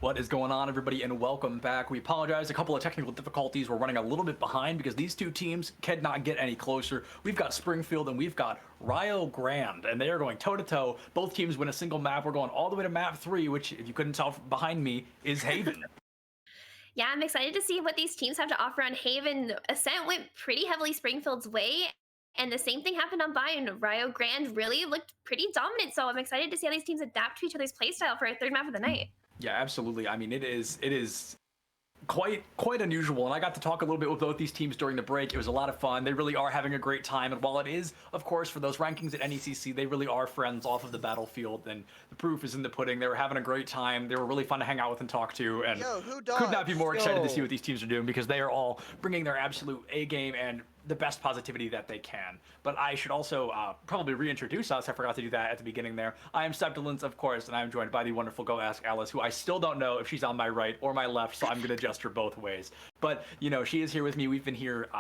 What is going on, everybody, and welcome back. We apologize, a couple of technical difficulties. We're running a little bit behind because these two teams cannot get any closer. We've got Springfield and we've got Rio Grande, and they are going toe-to-toe. Both teams win a single map. We're going all the way to map 3, which, if you couldn't tell behind me, is Haven. Yeah, I'm excited to see what these teams have to offer on Haven. Ascent went pretty heavily Springfield's way, and the same thing happened on Bayern. Rio Grande really looked pretty dominant, so I'm excited to see how these teams adapt to each other's playstyle for a third map of the night. Yeah, absolutely. I mean, it is quite unusual, and I got to talk a little bit with both these teams during the break. It was a lot of fun. They really are having a great time, and while it is, of course, for those rankings at NECC, they really are friends off of the battlefield, and the proof is in the pudding. They were having a great time. They were really fun to hang out with and talk to, and could not be more excited to see what these teams are doing, because they are all bringing their absolute A game and the best positivity that they can. But I should also probably reintroduce us. I forgot to do that at the beginning there. I am Septilence, of course, and I'm joined by the wonderful Go Ask Alice, who I still don't know if she's on my right or my left, so I'm going to adjust her both ways. But, you know, she is here with me. We've been here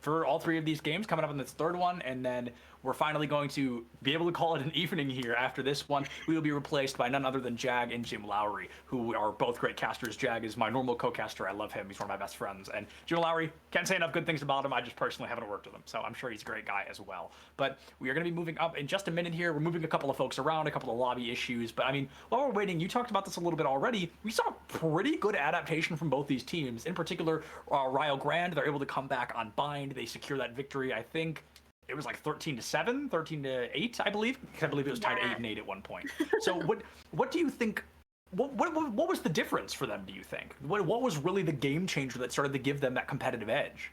for all 3 of these games, coming up on this 3rd one, and then we're finally going to be able to call it an evening here after this one. We will be replaced by none other than Jag and Jim Lowry, who are both great casters. Jag is my normal co-caster. I love him. He's one of my best friends. And Jim Lowry, can't say enough good things about him. I just personally haven't worked with him, so I'm sure he's a great guy as well. But we are going to be moving up in just a minute here. We're moving a couple of folks around, a couple of lobby issues. But, I mean, while we're waiting, you talked about this a little bit already. We saw pretty good adaptation from both these teams. In particular, Rio Grande, they're able to come back on Bind. They secure that victory, I think. It was like 13-7, 13-8, I believe. I believe it was tied 8-8 at one point. So what do you think? What was the difference for them? Do you think? What was really the game changer that started to give them that competitive edge?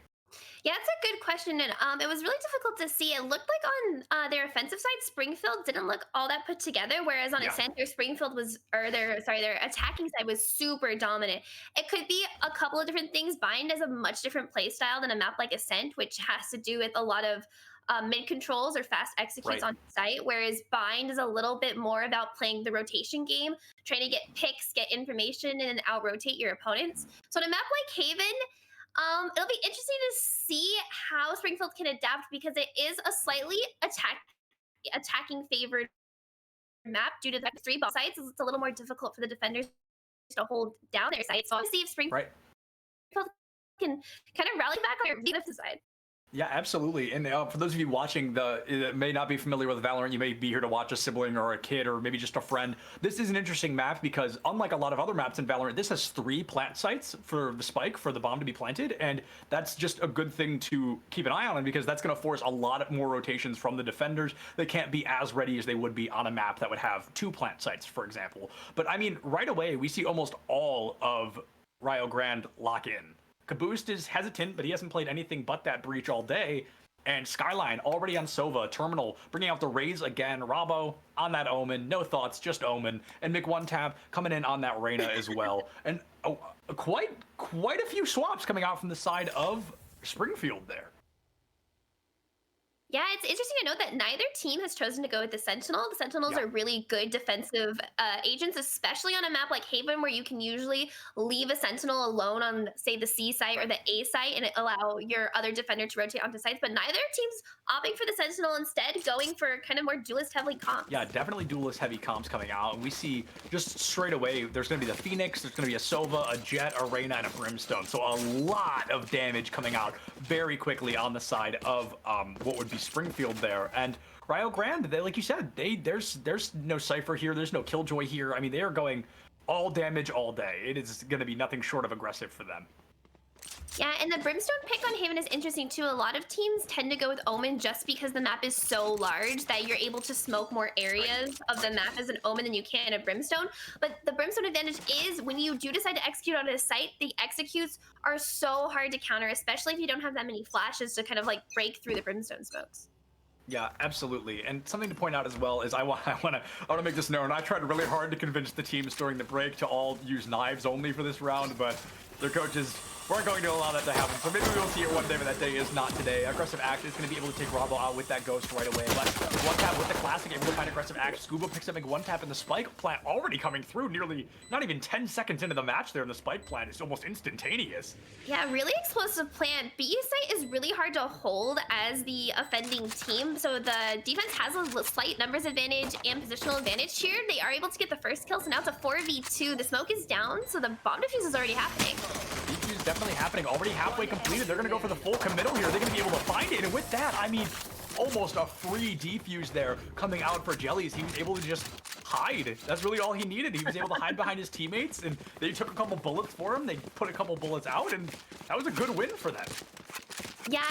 Yeah, that's a good question, and it was really difficult to see. It looked like on their offensive side, Springfield didn't look all that put together, whereas on Ascent, their Springfield was, or their attacking side was super dominant. It could be a couple of different things. Bind has a much different play style than a map like Ascent, which has to do with a lot of mid controls or fast executes on site, whereas Bind is a little bit more about playing the rotation game, trying to get picks, get information, and out rotate your opponents. So in a map like Haven, it'll be interesting to see how Springfield can adapt, because it is a slightly attacking favored map due to the 3 bomb sites. It's a little more difficult for the defenders to hold down their sites. So I'll see if Springfield can kind of rally back on their defensive side. Yeah, absolutely. And for those of you watching that may not be familiar with Valorant, you may be here to watch a sibling or a kid or maybe just a friend. This is an interesting map because, unlike a lot of other maps in Valorant, this has 3 plant sites for the spike, for the bomb to be planted, and that's just a good thing to keep an eye on, because that's going to force a lot more rotations from the defenders. They can't be as ready as they would be on a map that would have 2 plant sites, for example. But I mean, right away, we see almost all of Rio Grande lock in. Caboose is hesitant, but he hasn't played anything but that breach all day. And Skyline already on Sova, Terminal, bringing out the Raze again. Rabo on that Omen, no thoughts, just Omen. And Mick1Tab coming in on that Reyna as well. And quite a few swaps coming out from the side of Springfield there. Yeah, it's interesting to note that neither team has chosen to go with the Sentinel. The Sentinels are really good defensive agents, especially on a map like Haven, where you can usually leave a Sentinel alone on, say, the C site or the A site and allow your other defender to rotate onto sites. But neither team's opting for the Sentinel, instead going for kind of more duelist-heavy comps. Yeah, definitely duelist-heavy comps coming out. And we see just straight away, there's going to be the Phoenix, there's going to be a Sova, a Jet, a Reyna, and a Brimstone. So a lot of damage coming out very quickly on the side of what would be Springfield there. And Rio Grande, they, like you said, there's no Cypher here, there's no Killjoy here. I mean, they are going all damage all day. It is going to be nothing short of aggressive for them. Yeah, and the Brimstone pick on Haven is interesting too. A lot of teams tend to go with Omen just because the map is so large that you're able to smoke more areas of the map as an Omen than you can a Brimstone. But the Brimstone advantage is when you do decide to execute on a site, the executes are so hard to counter, especially if you don't have that many flashes to kind of like break through the Brimstone smokes. Yeah, absolutely. And something to point out as well is I want to make this known. I tried really hard to convince the teams during the break to all use knives only for this round, but their coaches weren't going to allow that to happen. So maybe we'll see it one day, but that day is not today. Aggressive Act is going to be able to take Rabo out with that Ghost right away. But one tap with the Classic, able to find Aggressive Act. Scuba picks up a one tap, and the Spike plant already coming through nearly, not even 10 seconds into the match there, and the Spike plant is almost instantaneous. Yeah, really explosive plant. B site is really hard to hold as the offending team, so the defense has a slight numbers advantage and positional advantage here. They are able to get the first kill, so now it's a 4v2. The smoke is down, so the bomb defuse is already happening. Defuse is definitely happening, already halfway completed. They're going to go for the full committal here. They're going to be able to find it, and with that, I mean, almost a free defuse there coming out for Jellies. He was able to just hide. That's really all he needed. He was able to hide behind his teammates, and they took a couple bullets for him. They put a couple bullets out, and that was a good win for them. Yeah,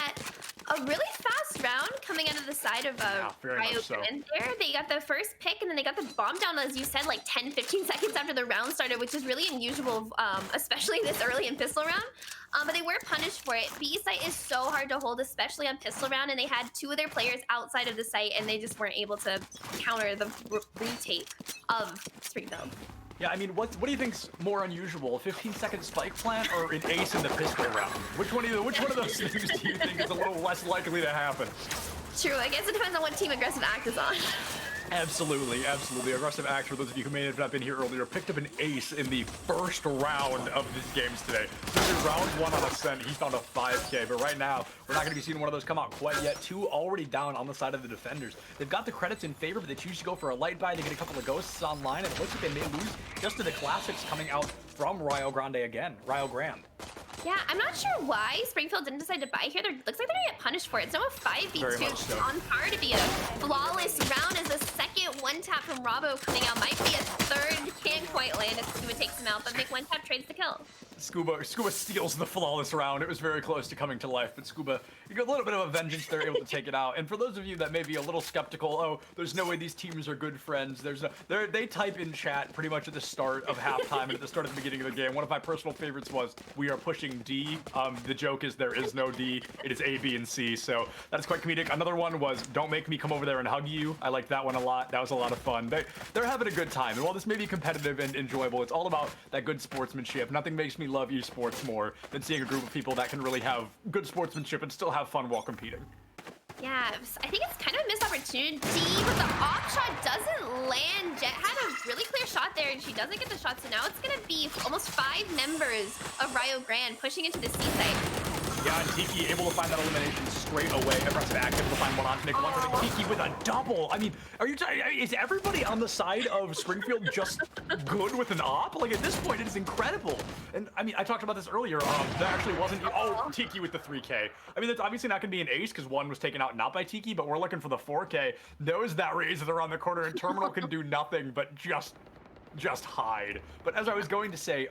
a really fast round coming out of the side of Rio Grande there. They got the first pick, and then they got the bomb down, as you said, like 10, 15 seconds after the round started, which is really unusual, especially this early in pistol round. But they were punished for it. B site is so hard to hold, especially on pistol round, and they had two of their players outside of the site, and they just weren't able to counter the retake of Springfield. Yeah, I mean, what do you think's more unusual, a 15-second spike plant or an ace in the pistol round? Which one of those things do you think is a little less likely to happen? True, I guess it depends on what team Aggressive Act is on. Absolutely, absolutely. Aggressive Act, for those of you who may have not been here earlier, picked up an ace in the first round of these games today. This is round 1 on Ascent. He found a 5K, but right now, we're not going to be seeing one of those come out quite yet. 2 already down on the side of the defenders. They've got the credits in favor, but they choose to go for a light buy. They get a couple of ghosts online, and it looks like they may lose just to the classics coming out from Rio Grande again. Rio Grande. Yeah, I'm not sure why Springfield didn't decide to buy here. Looks like they're gonna get punished for it. So a 5v2 so. on par to be a flawless round, as a second one tap from Rabo coming out. Might be a third, can't quite land as Scuba takes him out, but Mick one tap trades the kill. Scuba steals the flawless round. It was very close to coming to life, but Scuba, you got a little bit of a vengeance. They're able to take it out. And for those of you that may be a little skeptical, oh, there's no way these teams are good friends. They type in chat pretty much at the start of halftime and at the start of the beginning of the game. One of my personal favorites was, "We are pushing D." The joke is there is no D. It is A, B, and C. So that is quite comedic. Another one was, "Don't make me come over there and hug you." I liked that one a lot. That was a lot of fun. They're having a good time. And while this may be competitive and enjoyable, it's all about that good sportsmanship. Nothing makes me love esports more than seeing a group of people that can really have good sportsmanship and still have fun while competing. Yeah, I think it's kind of a missed opportunity, but the off shot doesn't land. Jet had a really clear shot there, and she doesn't get the shot, so now it's going to be almost 5 members of Rio Grande pushing into the C site. Yeah, and Tiki able to find that elimination straight away. Aggressive Act able to find one on to make one for the Tiki with a double. I mean, is everybody on the side of Springfield just good with an op? Like, at this point, it is incredible. And I mean, I talked about this earlier. That actually wasn't. Oh, Tiki with the 3K. I mean, that's obviously not going to be an ace because one was taken out not by Tiki, but we're looking for the 4K. Knows that Raze is around the corner, and Terminal can do nothing but just hide. But as I was going to say,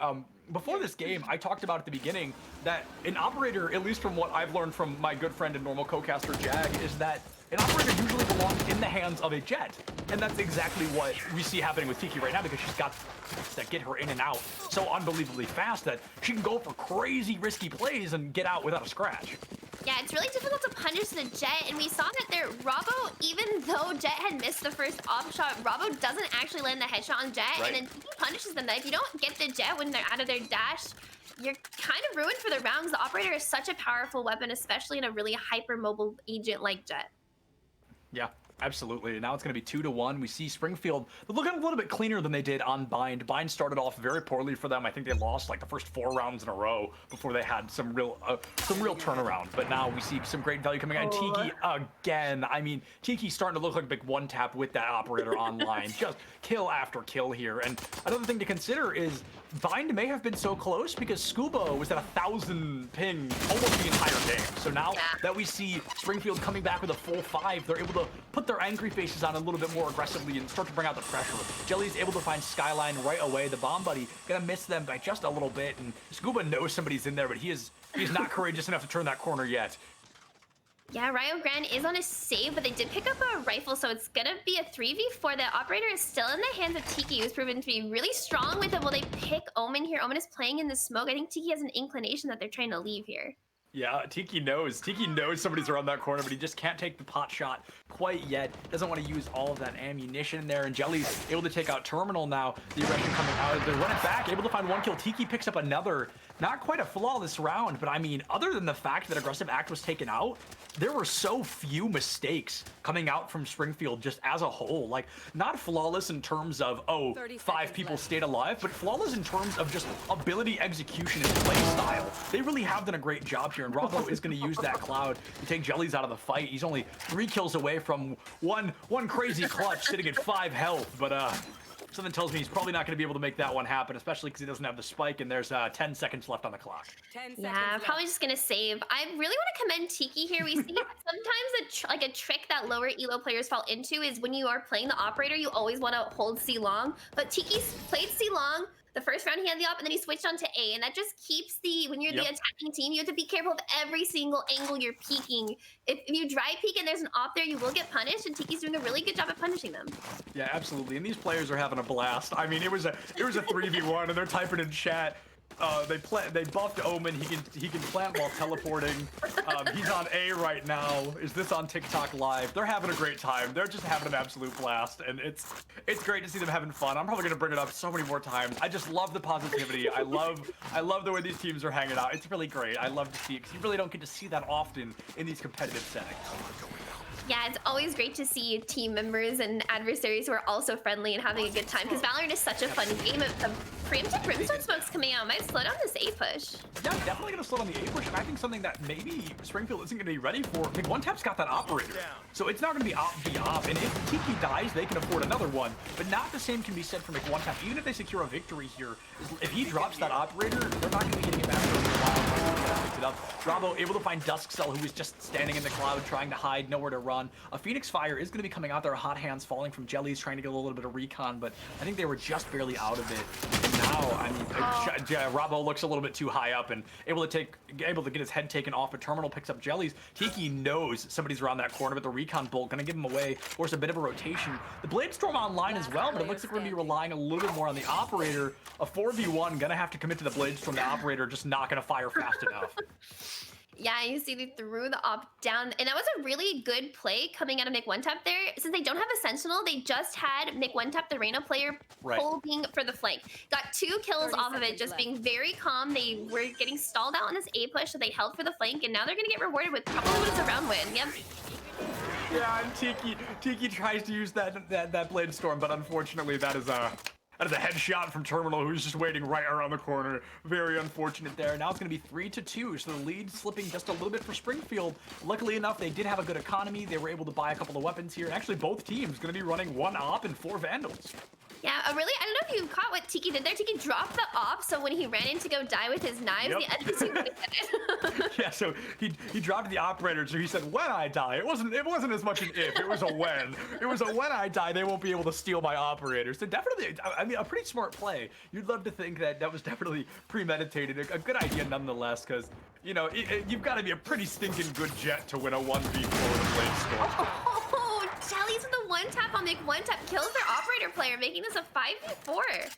before this game, I talked about at the beginning that an operator, at least from what I've learned from my good friend and normal co-caster Jag, is that an operator usually belongs in the hands of a Jet. And that's exactly what we see happening with Tiki right now, because she's got that get her in and out so unbelievably fast that she can go for crazy risky plays and get out without a scratch. Yeah, it's really difficult to punish the Jet, and we saw that there, Rabo, even though Jet had missed the first off shot, Rabo doesn't actually land the headshot on Jet, right. And then he punishes them. That if you don't get the Jet when they're out of their dash, you're kind of ruined for the rounds. The operator is such a powerful weapon, especially in a really hyper-mobile agent like Jet. Yeah. Absolutely. Now it's going to be 2-1. We see Springfield looking a little bit cleaner than they did on Bind. Bind started off very poorly for them. I think they lost like the first 4 rounds in a row before they had some real turnaround. But now we see some great value coming out. Tiki again. I mean, Tiki's starting to look like a big one tap with that operator online. Just kill after kill here. And another thing to consider is Bind may have been so close because Scuba was at 1,000 ping almost the entire game. So now that we see Springfield coming back with a full 5, they're able to put their angry faces on a little bit more aggressively and start to bring out the pressure. Jelly's able to find Skyline right away. The bomb buddy gonna miss them by just a little bit, and Scuba knows somebody's in there, but he's not courageous enough to turn that corner yet. Yeah, Rio Grande is on a save, but they did pick up a rifle, so it's gonna be a 3v4. The operator is still in the hands of Tiki, who's proven to be really strong with it. Will they pick Omen here? Omen is playing in the smoke. I think Tiki has an inclination that they're trying to leave here. Yeah, Tiki knows. Tiki knows somebody's around that corner, but he just can't take the pot shot quite yet. Doesn't want to use all of that ammunition there, and Jelly's able to take out Terminal now. The aggression coming out. They run it back, able to find one kill. Tiki picks up another. not quite a flawless round, but I mean, other than the fact that Aggressive Act was taken out, there were so few mistakes coming out from Springfield just as a whole. Like, not flawless in terms of, oh, 5 people stayed alive, but flawless in terms of just ability, execution, and play style. They really have done a great job here, and Bravo is going to use that cloud to take Jellies out of the fight. He's only 3 kills away from one crazy clutch sitting at 5 health, but something tells me he's probably not going to be able to make that one happen, especially because he doesn't have the spike, and there's 10 seconds left on the clock. Yeah, probably just gonna save. I really want to commend Tiki here. We see sometimes a trick that lower elo players fall into is when you are playing the operator, you always want to hold C long. But Tiki's played C long. The first round he had the op, and then he switched on to A, and that just keeps when you're the attacking team, you have to be careful of every single angle you're peeking. If you dry peek and there's an op there, you will get punished, and Tiki's doing a really good job at punishing them. Yeah, absolutely, and these players are having a blast. I mean, it was a 3v1, and they're typing in chat. They buffed Omen. He can plant while teleporting. He's on A right now. Is this on TikTok live? They're having a great time. They're just having an absolute blast, and it's great to see them having fun. I'm probably gonna bring it up so many more times. I just love the positivity. I love the way these teams are hanging out. It's really great. I love to see it because you really don't get to see that often in these competitive settings. Yeah, it's always great to see team members and adversaries who are also friendly and having a good time, because Valorant is such a fun game. The preemptive Brimstone smoke's coming out. Might slow down this A push. Yeah, definitely going to slow down the A push, and I think something that maybe Springfield isn't going to be ready for. Big One Tap's got that operator, so it's not going to be op, and if Tiki dies, they can afford another one, but not the same can be said for Big One Tap. Even if they secure a victory here, if he drops that operator, they're not going to be getting it back for a while. Picks it up. Bravo able to find Duskcell, who was just standing in the cloud, trying to hide, nowhere to run. A Phoenix Fire is going to be coming out there, hot hands falling from Jellies, trying to get a little bit of recon, but I think they were just barely out of it. And now, I mean, Bravo looks a little bit too high up and able to get his head taken off. A Terminal picks up Jellies. Tiki knows somebody's around that corner, but the recon bolt going to give him away. Force a bit of a rotation. The Blade Storm online as well, but it looks like we're going to be relying a little bit more on the operator. A 4v1 going to have to commit to the Blade Storm. The operator just not going to fire fast enough. Yeah, you see they threw the op down, and that was a really good play coming out of McOneTap there. Since they don't have a Sentinel, they just had McOneTap, the Reyna player, holding for the flank. Got 2 kills off of it, just being very calm. They were getting stalled out on this A push, so they held for the flank, and now they're going to get rewarded with probably what is a round win. Yep. Yeah, and Tiki tries to use that Blade Storm, but unfortunately that is a headshot from Terminal, who's just waiting right around the corner. Very unfortunate there. Now it's going to be 3-2, so the lead slipping just a little bit for Springfield. Luckily enough, they did have a good economy. They were able to buy a couple of weapons here. And actually, both teams going to be running 1 op and 4 Vandals. Yeah, really, I don't know if you caught what Tiki did there. Tiki dropped the op, so when he ran in to go die with his knives, the enemy team would have it. Yeah, so he dropped the operator, so he said, when I die. It wasn't as much an if, it was a when. It was a when I die, they won't be able to steal my operator. So definitely, I mean, a pretty smart play. You'd love to think that was definitely premeditated. A good idea nonetheless, because, you know, you've got to be a pretty stinking good jet to win a 1v4 with a Blade Storm. Oh, Jellies with the 1-tap on McOneTap kills their operator player, making this a 5v4.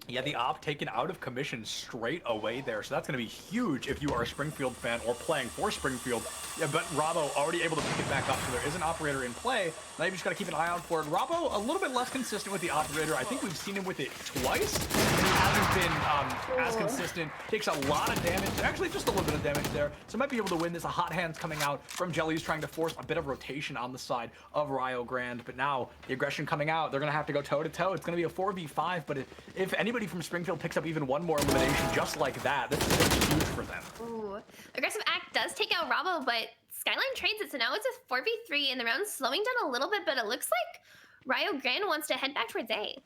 Yeah, the op taken out of commission straight away there, so that's going to be huge if you are a Springfield fan or playing for Springfield. Yeah, but Rabo already able to pick it back up, so there is an operator in play. Now you just got to keep an eye out for it. Rabo a little bit less consistent with the operator. I think we've seen him with it twice, and he hasn't been as consistent. Takes a lot of damage, actually just a little bit of damage there, so might be able to win this. A hot hands coming out from Jellies, trying to force a bit of rotation on the side of Rio Grande, but now the aggression coming out, they're going to have to go toe-to-toe. It's going to be a 4v5, but if anybody from Springfield picks up even one more elimination just like that, that's huge for them. Ooh. Aggressive Act does take out Rabo, but Skyline trades it, so now it's a 4v3, and the round's slowing down a little bit, but it looks like Rio Grande wants to head back towards A.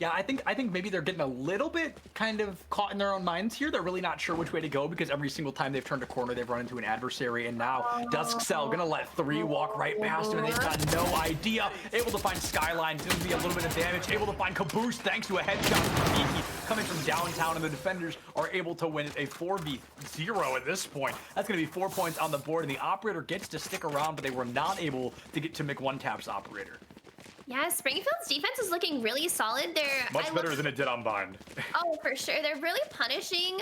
Yeah, I think maybe they're getting a little bit kind of caught in their own minds here. They're really not sure which way to go, because every single time they've turned a corner, they've run into an adversary, and now Duskcell gonna let 3 walk right past him, and they've got no idea. Able to find Skyline, gonna be a little bit of damage. Able to find Caboose thanks to a headshot from Tiki coming from downtown, and the defenders are able to win a 4v0 at this point. That's gonna be 4 points on the board, and the operator gets to stick around, but they were not able to get to McOneTap's operator. Yeah, Springfield's defense is looking really solid. They're much better than it did on Bind. Oh, for sure. They're really punishing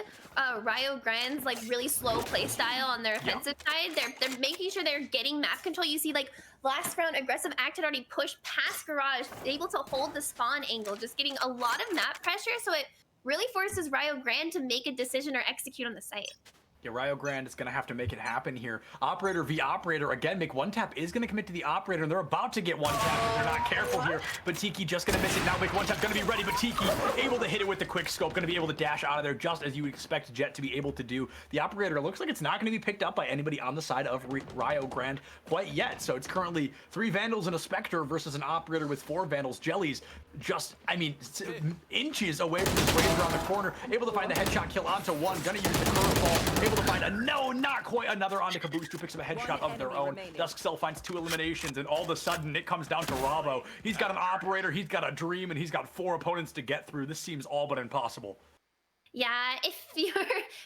Rio Grande's like really slow play style on their offensive side. They're making sure they're getting map control. You see, like last round, Aggressive Act had already pushed past Garage, able to hold the spawn angle, just getting a lot of map pressure. So it really forces Rio Grande to make a decision or execute on the site. Yeah, Rio Grande is going to have to make it happen here. Operator v Operator. Again, Make One Tap is going to commit to the Operator, and they're about to get one tap if they're not careful here. But Tiki just going to miss it. Now Make One Tap going to be ready, but Tiki able to hit it with the quick scope. Going to be able to dash out of there just as you would expect Jet to be able to do. The Operator looks like it's not going to be picked up by anybody on the side of Rio Grande quite yet. So it's currently 3 Vandals and a Spectre versus an Operator with 4 Vandals. Jellies just, I mean, inches away from this range around the corner. Able to find the headshot kill onto one. Going to use the curveball. Able to find a not quite another onto Caboose, who picks up a headshot of their own. Duskcell finds 2 eliminations, and all of a sudden it comes down to Ravo. He's got an Operator, he's got a Dream, and he's got 4 opponents to get through. This seems all but impossible. Yeah, if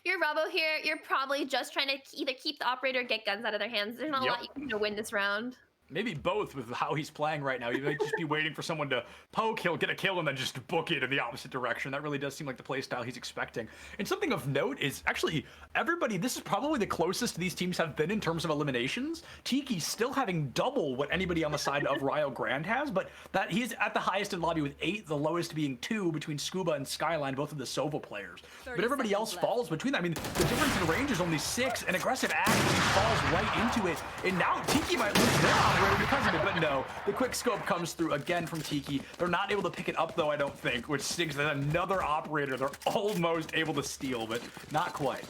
you're Rabo here, you're probably just trying to either keep the Operator or get guns out of their hands. There's not a lot you can do to win this round. Maybe both with how he's playing right now. He might just be waiting for someone to poke, he'll get a kill, and then just book it in the opposite direction. That really does seem like the play style he's expecting. And something of note is actually everybody, this is probably the closest these teams have been in terms of eliminations. Tiki still having double what anybody on the side of Rio Grande has, but that he's at the highest in lobby with 8, the lowest being 2 between Scuba and Skyline, both of the Sova players. But everybody else falls between them. I mean, the difference in range is only 6, and aggressive action falls right into it. And now Tiki might lose their operator because of it, but no, the quick scope comes through again from Tiki. They're not able to pick it up though, I don't think, which stinks. That another Operator they're almost able to steal, but not quite.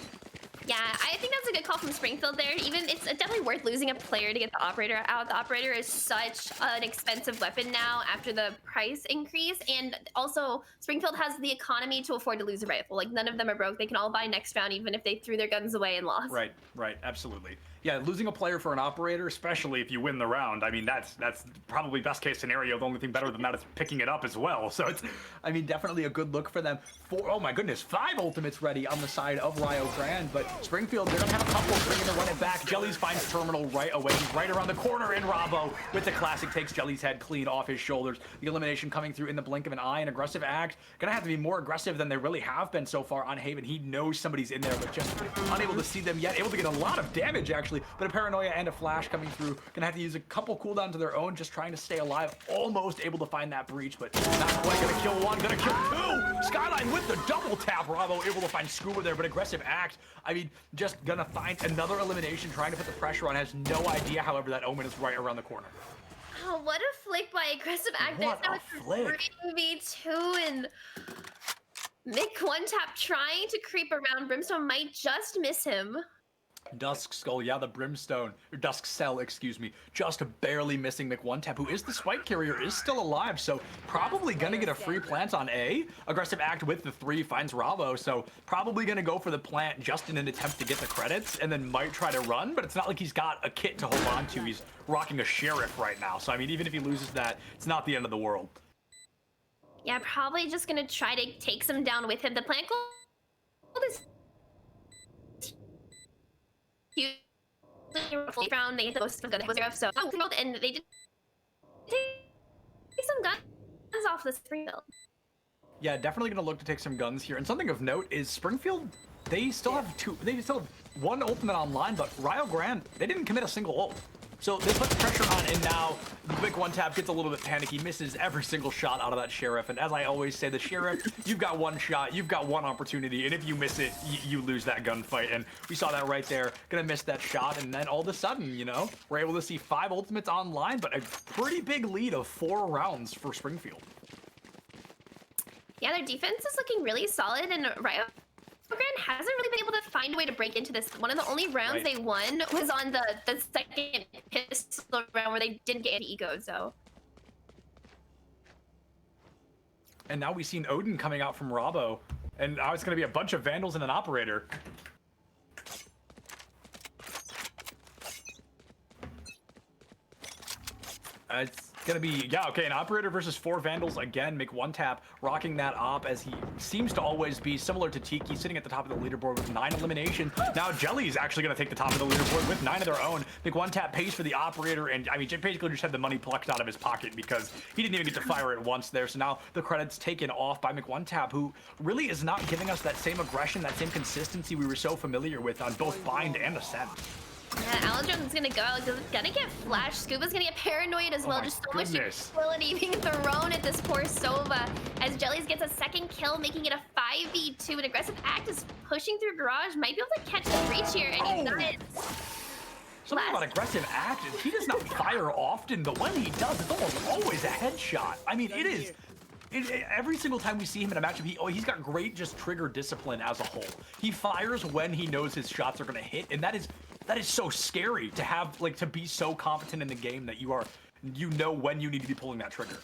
Yeah, I think that's a good call from Springfield there. Even it's definitely worth losing a player to get the Operator out. The Operator is such an expensive weapon now after the price increase, and also Springfield has the economy to afford to lose a rifle. Like, none of them are broke. They can all buy next round even if they threw their guns away and lost. Right, absolutely. Yeah, losing a player for an Operator, especially if you win the round, I mean, that's probably best case scenario. The only thing better than that is picking it up as well. So it's, I mean, definitely a good look for them. Oh my goodness, 5 ultimates ready on the side of Rio Grande, but Springfield, they're gonna have a couple bringing to run it back. Jellies finds Terminal right away. He's right around the corner, and Ravo with the classic takes Jellies' head clean off his shoulders. The elimination coming through in the blink of an eye. An aggressive act, gonna have to be more aggressive than they really have been so far on Haven. He knows somebody's in there, but just unable to see them yet. Able to get a lot of damage actually, but a paranoia and a flash coming through. Gonna have to use a couple cooldowns of their own, just trying to stay alive. Almost able to find that breach, but not quite. Gonna kill one, gonna kill 2. Skyline with the double tap. Ravo able to find Scuba there, but aggressive act, I mean, just gonna find another elimination, trying to put the pressure on. Has no idea, however, that Omen is right around the corner. Oh, what a flick by aggressive act. What Now a it's flick. 3v2, and Mick One Tap trying to creep around. Brimstone might just miss him. Duskcell, yeah, the Brimstone, or Duskcell, excuse me, just barely missing Mick One Tap, who is the swipe carrier, is still alive, so probably gonna get a free plant on A. Aggressive act with the 3 finds Ravo, so probably gonna go for the plant just in an attempt to get the credits, and then might try to run, but it's not like he's got a kit to hold on to. He's rocking a Sheriff right now, so I mean, even if he loses that, it's not the end of the world. Yeah, probably just gonna try to take some down with him. The plant gold is huge. Round, they hit the most of gun, so and they did take some guns off the Springfield. Yeah, definitely gonna look to take some guns here. And something of note is Springfield, they still have 1 ultimate online, but Rio Grande, they didn't commit a single ult. So they put the pressure on, and now the Mick One Tap gets a little bit panicky, misses every single shot out of that Sheriff. And as I always say, the Sheriff, you've got 1 shot, you've got 1 opportunity, and if you miss it, you lose that gunfight. And we saw that right there, gonna miss that shot, and then all of a sudden, you know, we're able to see 5 ultimates online, but a pretty big lead of 4 rounds for Springfield. Yeah, their defense is looking really solid, and Rio Grande hasn't really been able to find a way to break into this. One of the only rounds they won was on the second pistol round where they didn't get any ego, so. And now we've seen Odin coming out from Rabo, and now it's going to be a bunch of Vandals and an Operator. It's gonna be, yeah, okay, an Operator versus 4 Vandals again. Mick One Tap rocking that op, as he seems to always be, similar to Tiki, sitting at the top of the leaderboard with 9 eliminations. Now Jelly's actually gonna take the top of the leaderboard with 9 of their own. Mick One Tap pays for the Operator, and I mean, basically just had the money plucked out of his pocket because he didn't even get to fire it once there. So now the credit's taken off by Mick One Tap, who really is not giving us that same aggression, that same consistency we were so familiar with on both Bind and Ascent. Yeah, Alendron's gonna go. Gonna get flashed. Scuba's gonna get paranoid as well. Just so much ability being thrown at this poor Sova as Jelly Jellies gets a second kill, making it a 5v2. An aggressive act is pushing through Garage. Might be able to catch the breach here, and he does. Something about aggressive action. He does not fire often, but when he does, it's almost always a headshot. I mean, it is. Every single time we see him in a matchup, he's got great just trigger discipline as a whole. He fires when he knows his shots are going to hit, and that is so scary to have, like, to be so confident in the game that you know when you need to be pulling that trigger.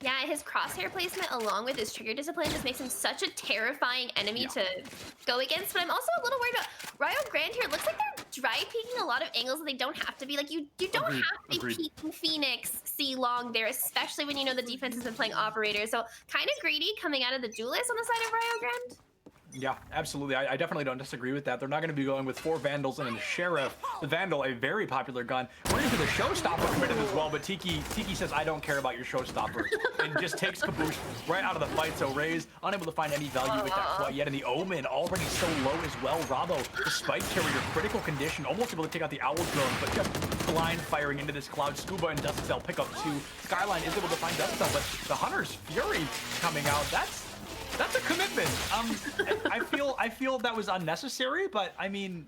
Yeah, his crosshair placement along with his trigger discipline just makes him such a terrifying enemy to go against. But I'm also a little worried about Ryo Grande here. It looks like they're dry peeking a lot of angles that they don't have to be. Like, you don't have to be peeking Phoenix C long there, especially when you know the defense has been playing Operator. So kind of greedy coming out of the Duelist on the side of Ryo Grande. Yeah, absolutely. I definitely don't disagree with that. They're not going to be going with 4 Vandals and a Sheriff. The Vandal, a very popular gun. We're into the Showstopper committed as well, but Tiki says, I don't care about your Showstopper, and just takes Caboose right out of the fight. So Raze unable to find any value with that quite yet, and the Omen already so low as well. Rabo, the Spike Carrier, critical condition, almost able to take out the Owl Drone, but just blind firing into this Cloud. Scuba and Duskcell pick up 2. Skyline is able to find Duskcell, but the Hunter's Fury coming out. That's a commitment. I feel that was unnecessary, but I mean,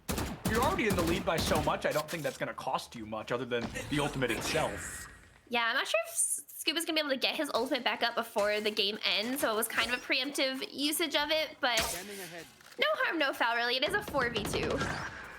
you're already in the lead by so much. I don't think that's going to cost you much other than the ultimate itself. Yeah, I'm not sure if Scuba's going to be able to get his ultimate back up before the game ends, so it was kind of a preemptive usage of it, but no harm, no foul, really. It is a 4v2.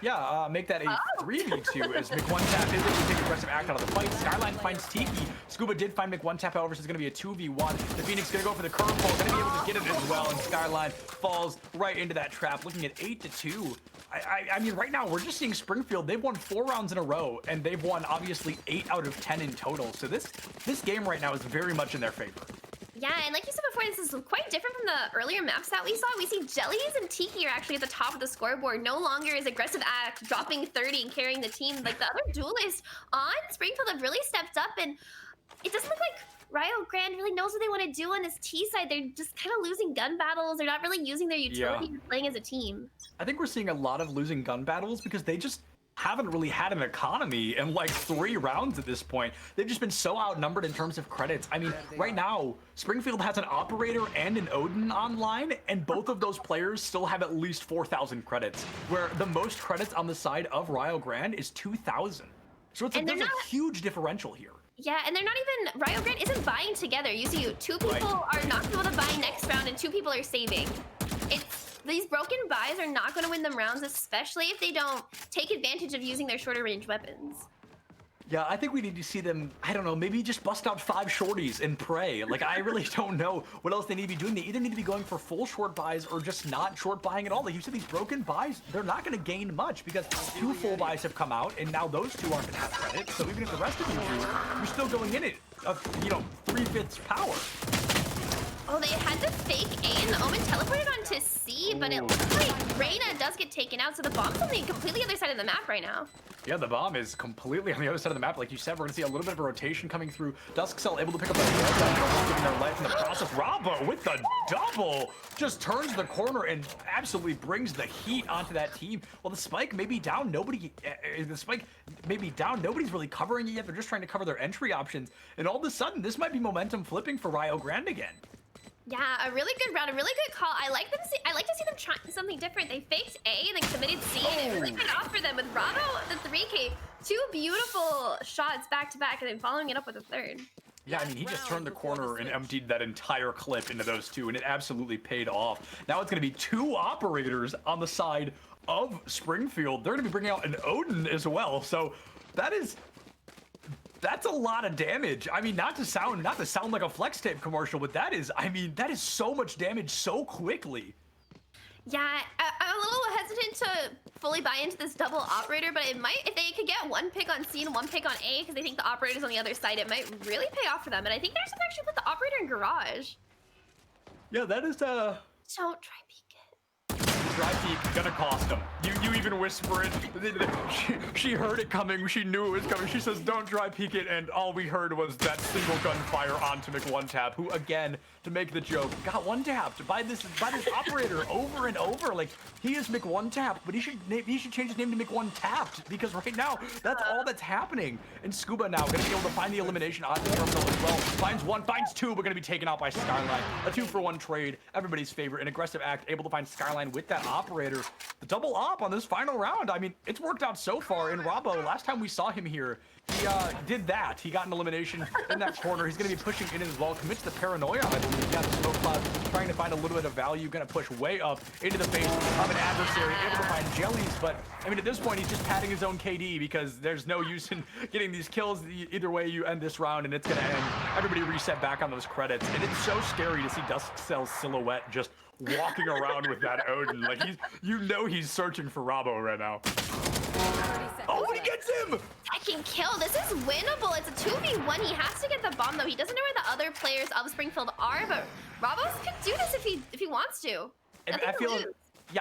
Yeah, make that a 3v2 as McOneTap is able to take aggressive act out of the fight. Skyline finds Tiki. Scuba did find McOneTap, however, so it's going to be a 2v1. The Phoenix going to go for the curveball, going to be able to get it as well, and Skyline falls right into that trap, looking at 8-2. I mean, right now, we're just seeing Springfield. They've won 4 rounds in a row, and they've won, obviously, 8 out of 10 in total. So this game right now is very much in their favor. Yeah, and like you said before, this is quite different from the earlier maps that we saw. We see Jellies and Tiki are actually at the top of the scoreboard. No longer is aggressive act dropping 30 and carrying the team. Like the other duelists on Springfield have really stepped up, and it doesn't look like Ryo Grande really knows what they want to do on this T side. They're just kind of losing gun battles. They're not really using their utility for playing as a team. I think we're seeing a lot of losing gun battles because they just haven't really had an economy in like 3 rounds at this point. They've just been so outnumbered in terms of credits. I mean, right now, Springfield has an Operator and an Odin online, and both of those players still have at least 4,000 credits, where the most credits on the side of Ryo Grande is 2,000. So there's a huge differential here. Yeah, and they're not even, Ryo Grande isn't buying together. You see 2 people are not able to buy next round, and 2 people are saving. These broken buys are not going to win them rounds, especially if they don't take advantage of using their shorter range weapons. Yeah, I think we need to see them, I don't know, maybe just bust out 5 shorties and pray. Like, I really don't know what else they need to be doing. They either need to be going for full short buys or just not short buying at all. Like you said, these broken buys, they're not going to gain much because 2 full buys have come out, and now those 2 aren't going to have credit. So even if the rest of you do, you're still going in it, 3/5 power. Oh, they had to fake A, and the Omen teleported onto C, but it looks like Reyna does get taken out, so the bomb's on the completely other side of the map right now. Yeah, the bomb is completely on the other side of the map. Like you said, we're going to see a little bit of a rotation coming through. Duskcell able to pick up the giving their life in the process. Rabo with the double just turns the corner and absolutely brings the heat onto that team. Well, the Spike may be down. Nobody's really covering it yet. They're just trying to cover their entry options. And all of a sudden, this might be momentum flipping for Ryo Grande again. Yeah, a really good round, a really good call. I like to see them trying something different. They faked A and then committed C, and it really paid off for them with Rabo, the 3K. 2 beautiful shots back to back, and then following it up with a 3rd. Yeah, I mean, he just turned the corner and emptied that entire clip into those 2, and it absolutely paid off. Now it's going to be 2 Operators on the side of Springfield. They're going to be bringing out an Odin as well, so that's a lot of damage. I mean, not to sound like a flex tape commercial, but that is so much damage so quickly. Yeah, I'm a little hesitant to fully buy into this double Operator, but it might, if they could get 1 pick on C and 1 pick on A, because they think the Operator's on the other side, it might really pay off for them. And I think they're supposed to actually put the Operator in Garage. Yeah, that is Don't try peek it. Dry peek gonna cost him. You even whisper it. She heard it coming. She knew it was coming. She says, "Don't dry peek it," and all we heard was that single gunfire onto McOneTap, who again to make the joke. Got one tapped by this operator over and over. Like, he is Mick one tapped, but he should change his name to Mick one tapped, because right now that's all that's happening. And Scuba now gonna be able to find the elimination on the terminal as well. Finds one, finds two, but gonna be taken out by Skyline. A 2-for-1 trade, everybody's favorite. An aggressive act, able to find Skyline with that operator. The double op on this final round. I mean, it's worked out so far. In Robbo, last time we saw him here, he did that. He got an elimination in that corner. He's going to be pushing in as well. Commits the paranoia, I believe. Yeah, the smoke cloud, trying to find a little bit of value. Going to push way up into the face of an adversary. Able to find jellies, but I mean, at this point, he's just padding his own KD, because there's no use in getting these kills. Either way, you end this round, and it's going to end. Everybody reset back on those credits, and it's so scary to see Duskcell's silhouette just walking around with that Odin. Like, he's searching for Robbo right now. Oh, he gets him! Second kill. This is winnable. It's a 2v1. He has to get the bomb, though. He doesn't know where the other players of Springfield are, but Robos could do this if he wants to. And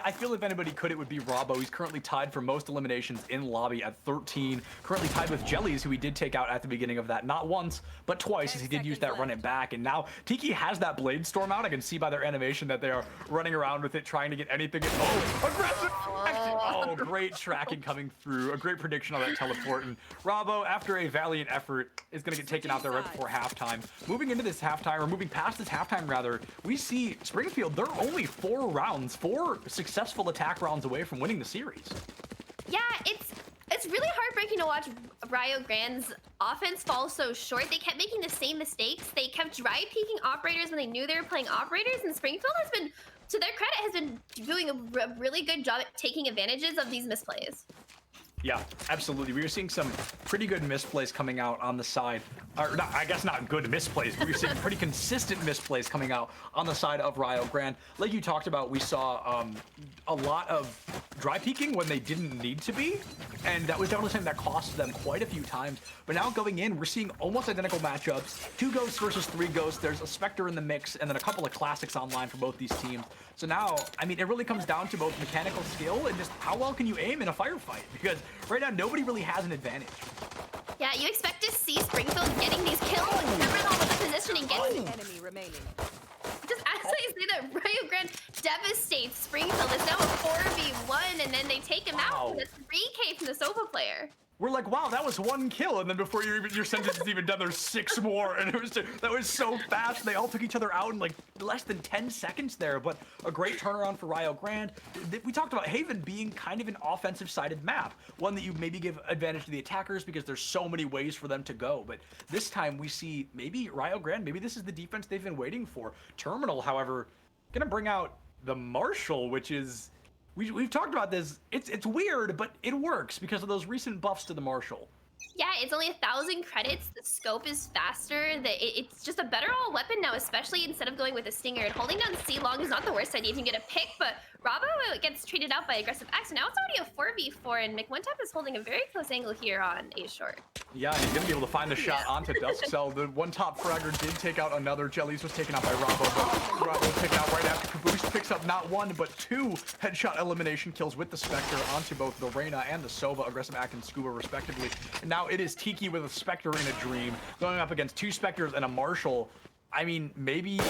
I feel if anybody could, it would be Robbo. He's currently tied for most eliminations in lobby at 13. Currently tied with Jellies, who he did take out at the beginning of that. Not once, but twice, as he did use that run it back. And now Tiki has that Blade Storm out. I can see by their animation that they are running around with it, trying to get anything. Oh, aggressive! Oh, great tracking coming through. A great prediction on that teleport. And Robbo, after a valiant effort, is going to get taken out there right before halftime. Moving into this halftime, or moving past this halftime, rather, we see Springfield, they're only 4 successful attack rounds away from winning the series. Yeah, it's really heartbreaking to watch Rio Grande's offense fall so short. They kept making the same mistakes. They kept dry peeking operators when they knew they were playing operators, and Springfield has been, to their credit, has been doing a really good job at taking advantages of these misplays. Yeah, absolutely. We were seeing some pretty good misplays coming out on the side. Or not, I guess not good misplays, but we were seeing pretty consistent misplays coming out on the side of Rio Grande. Like you talked about, we saw a lot of dry peeking when they didn't need to be, and that was definitely something that cost them quite a few times. But now going in, we're seeing almost identical matchups. 2 ghosts versus 3 ghosts. There's a Spectre in the mix, and then a couple of classics online for both these teams. So now, I mean, it really comes down to both mechanical skill and just how well can you aim in a firefight, because right now nobody really has an advantage. Yeah, you expect to see Springfield getting these kills, and never know what the positioning gets. Enemy remaining. Just as I say that, Rio Grande devastates Springfield. It's now a 4v1, and then they take him out with a 3K from the Sova player. We're like, wow, that was 1 kill, and then before your sentence is even done, there's 6 more, and that was so fast. They all took each other out in like less than 10 seconds there, but a great turnaround for Rio Grande. We talked about Haven being kind of an offensive-sided map, one that you maybe give advantage to the attackers because there's so many ways for them to go, but this time we see maybe Rio Grande, maybe this is the defense they've been waiting for. Terminal, however, gonna bring out the Marshall, which is... We've talked about this. It's weird, but it works because of those recent buffs to the Marshall. Yeah, it's only 1,000 credits. The scope is faster. It's just a better all weapon now, especially instead of going with a stinger. And holding down C long is not the worst idea if you can get a pick, but Robbo gets traded out by aggressive X. So now it's already a 4v4, and McOneTap is holding a very close angle here on A short. Yeah, and he's gonna be able to find the shot onto Duskcell. The one top fragger did take out another. Jellies was taken out by Robbo, but Robbo was taken out right after Caboose picks up not 1, but 2 headshot elimination kills with the Spectre onto both the Reyna and the Sova, aggressive act and Scuba respectively. And now it is Tiki with a Spectre in a dream, going up against 2 Spectres and a Marshall. I mean, maybe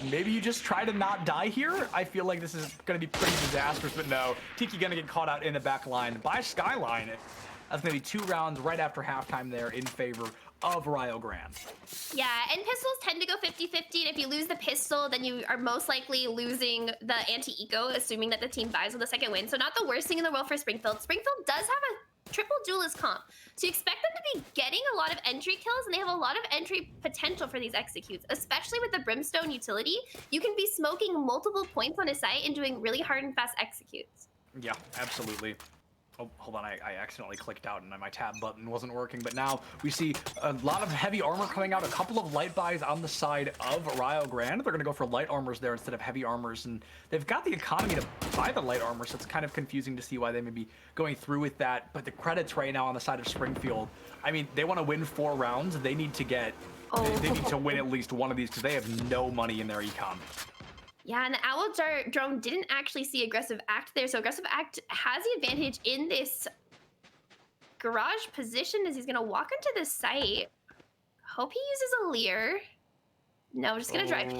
you just try to not die here. I feel like this is going to be pretty disastrous, but no. Tiki going to get caught out in the back line by Skyline. That's going to be 2 rounds right after halftime there in favor of Rio Grande. Yeah, and pistols tend to go 50-50, and if you lose the pistol, then you are most likely losing the anti-eco, assuming that the team buys with the second win. So not the worst thing in the world for Springfield. Springfield does have a triple duelist comp, so you expect them to be getting a lot of entry kills, and they have a lot of entry potential for these executes, especially with the Brimstone utility. You can be smoking multiple points on a site and doing really hard and fast executes. Yeah, absolutely. Oh, hold on, I accidentally clicked out and my tab button wasn't working, but now we see a lot of heavy armor coming out, a couple of light buys on the side of Rio Grande. They're gonna go for light armors there instead of heavy armors, and they've got the economy to buy the light armor, so it's kind of confusing to see why they may be going through with that, but the credits right now on the side of Springfield, I mean, they wanna win 4 rounds, they need to get, they need to win at least one of these because they have no money in their econ. Yeah, and the Owl Drone didn't actually see Aggressive Act there, so Aggressive Act has the advantage in this garage position as he's gonna walk into the site. Hope he uses a leer. No, just gonna drive.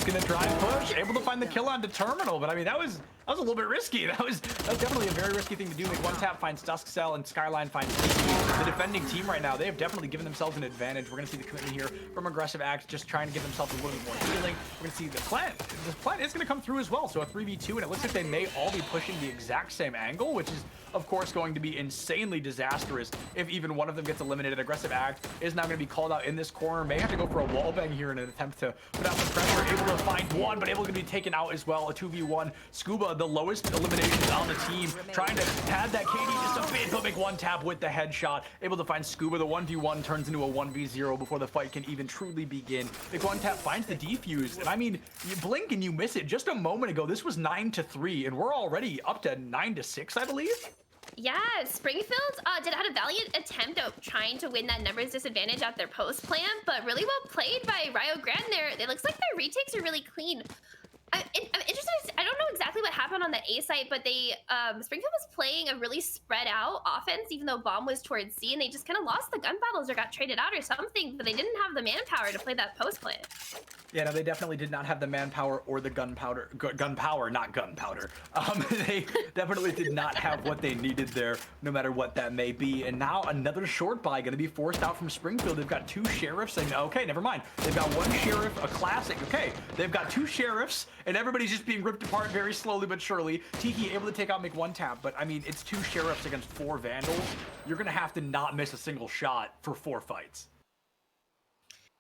gonna try and push, able to find the kill onto Terminal, but I mean that was a little bit risky. That was definitely a very risky thing to do. Make one tap finds Dusk Cell and Skyline finds TT. The defending team right now, they have definitely given themselves an advantage. We're gonna see the commitment here from Aggressive Act, just trying to give themselves a little bit more healing. We're gonna see the plant. The plant is gonna come through as well. So a 3v2, and it looks like they may all be pushing the exact same angle, which is of course going to be insanely disastrous if even one of them gets eliminated. Aggressive Act is now going to be called out in this corner. May have to go for a wallbang here in an attempt to put out some pressure. Able to find one, but able to be taken out as well. A 2v1. Scuba, the lowest eliminations on the team, trying to pad that KD just a bit, but make one tap with the headshot. Able to find Scuba. The 1v1 turns into a 1v0 before the fight can even truly begin. Make one tap finds the defuse, and I mean, you blink and you miss it. Just a moment ago, this was 9-3, and we're already up to 9-6, I believe. Yeah, Springfield had a valiant attempt at trying to win that numbers disadvantage at their post plan, but really well played by Rio Grande there. It looks like their retakes are really clean. I'm interested. I don't know exactly what happened on the A site, but they Springfield was playing a really spread out offense, even though Bomb was towards C, and they just kind of lost the gun battles or got traded out or something. But they didn't have the manpower to play that post plan. Yeah, no, they definitely did not have the manpower or the gunpower, not gunpowder. They definitely did not have what they needed there, no matter what that may be. And now another short buy going to be forced out from Springfield. They've got two sheriffs saying, okay, never mind. They've got one sheriff, a classic. Okay, they've got two sheriffs, and everybody's just being ripped apart very slowly but surely. Tiki able to take out, make one tap, but I mean, it's two sheriffs against 4 vandals. You're going to have to not miss a single shot for 4 fights.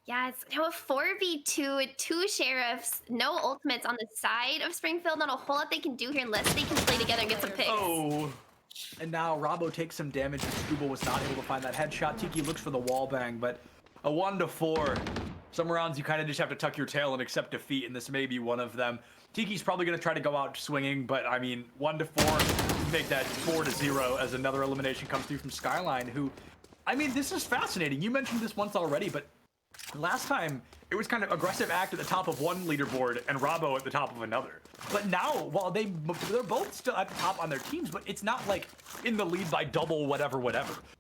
Yeah, it's now a 4v2 with 2 sheriffs, no ultimates on the side of Springfield. Not a whole lot they can do here unless they can play together and get some picks. Oh, and now Rabo takes some damage, and Scuba was not able to find that headshot. Tiki looks for the wall bang, but a 1-4. Some rounds you kind of just have to tuck your tail and accept defeat, and this may be one of them. Tiki's probably going to try to go out swinging, but I mean, 1-4, make that 4-0 as another elimination comes through from Skyline, who, I mean, this is fascinating. You mentioned this once already, but last time, it was kind of Aggressive Act at the top of one leaderboard and Rabo at the top of another. But now, while they're both still at the top on their teams, but it's not like in the lead by double whatever.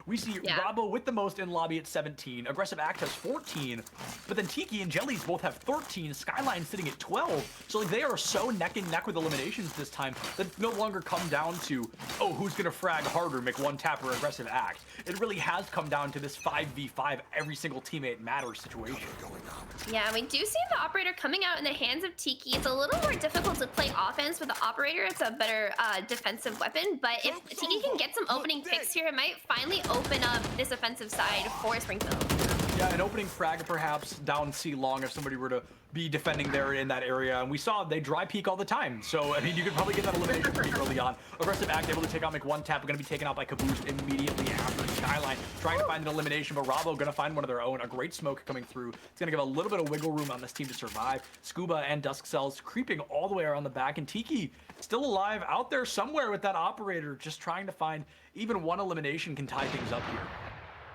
We see Rabo with the most in lobby at 17, Aggressive Act has 14, but then Tiki and Jellies both have 13, Skyline sitting at 12. So like they are so neck and neck with eliminations this time that it's no longer come down to, oh, who's gonna frag harder, make one tap or Aggressive Act. It really has come down to this 5v5, every single teammate matters situation. Yeah, we do see the operator coming out in the hands of Tiki. It's a little more difficult to play offense with the operator. It's a better defensive weapon, but if Tiki can get some opening picks here, it might finally open up this offensive side for Springfield. Yeah, an opening frag perhaps down C long if somebody were to be defending there in that area. And we saw they dry peek all the time. So, I mean, you could probably get that elimination pretty early on. Aggressive Act able to take out, make one tap. Going to be taken out by Caboose immediately after Skyline. Trying to find an elimination, but Rabo going to find one of their own. A great smoke coming through. It's going to give a little bit of wiggle room on this team to survive. Scuba and Dusk Cells creeping all the way around the back. And Tiki still alive out there somewhere with that operator, just trying to find even one elimination can tie things up here.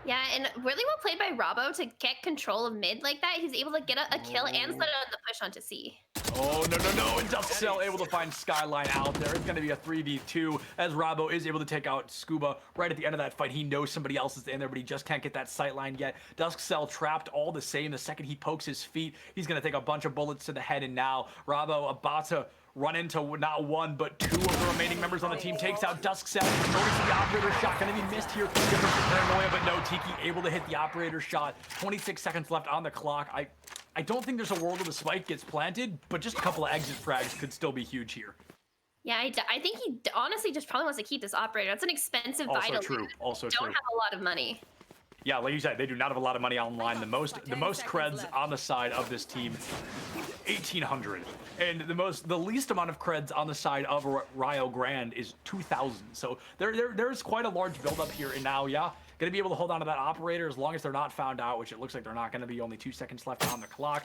Yeah, and really well played by Rabo to get control of mid like that. He's able to get a kill and set out the push onto C. Oh, no. And Dusk Cell able to find Skyline out there. It's going to be a 3v2 as Rabo is able to take out Scuba right at the end of that fight. He knows somebody else is in there, but he just can't get that sight line yet. Dusk Cell trapped all the same. The second he pokes his feet, he's going to take a bunch of bullets to the head, and now Rabo about to run into not one, but 2 of the remaining members on the team. Takes out Dusk Cell. Noticing the operator shot. Gonna be missed here. Gives us the paranoia, but no, Tiki able to hit the operator shot. 26 seconds left on the clock. I don't think there's a world where the spike gets planted, but just a couple of exit frags could still be huge here. Yeah, I think he honestly just probably wants to keep this operator. It's an expensive vital. Also true. Don't have a lot of money. Yeah, like you said, they do not have a lot of money online. The most creds on the side of this team, 1,800, and the least amount of creds on the side of Rio Grande is 2,000. So there's quite a large buildup here, and now gonna be able to hold on to that operator as long as they're not found out, which it looks like they're not gonna be. Only 2 seconds left on the clock.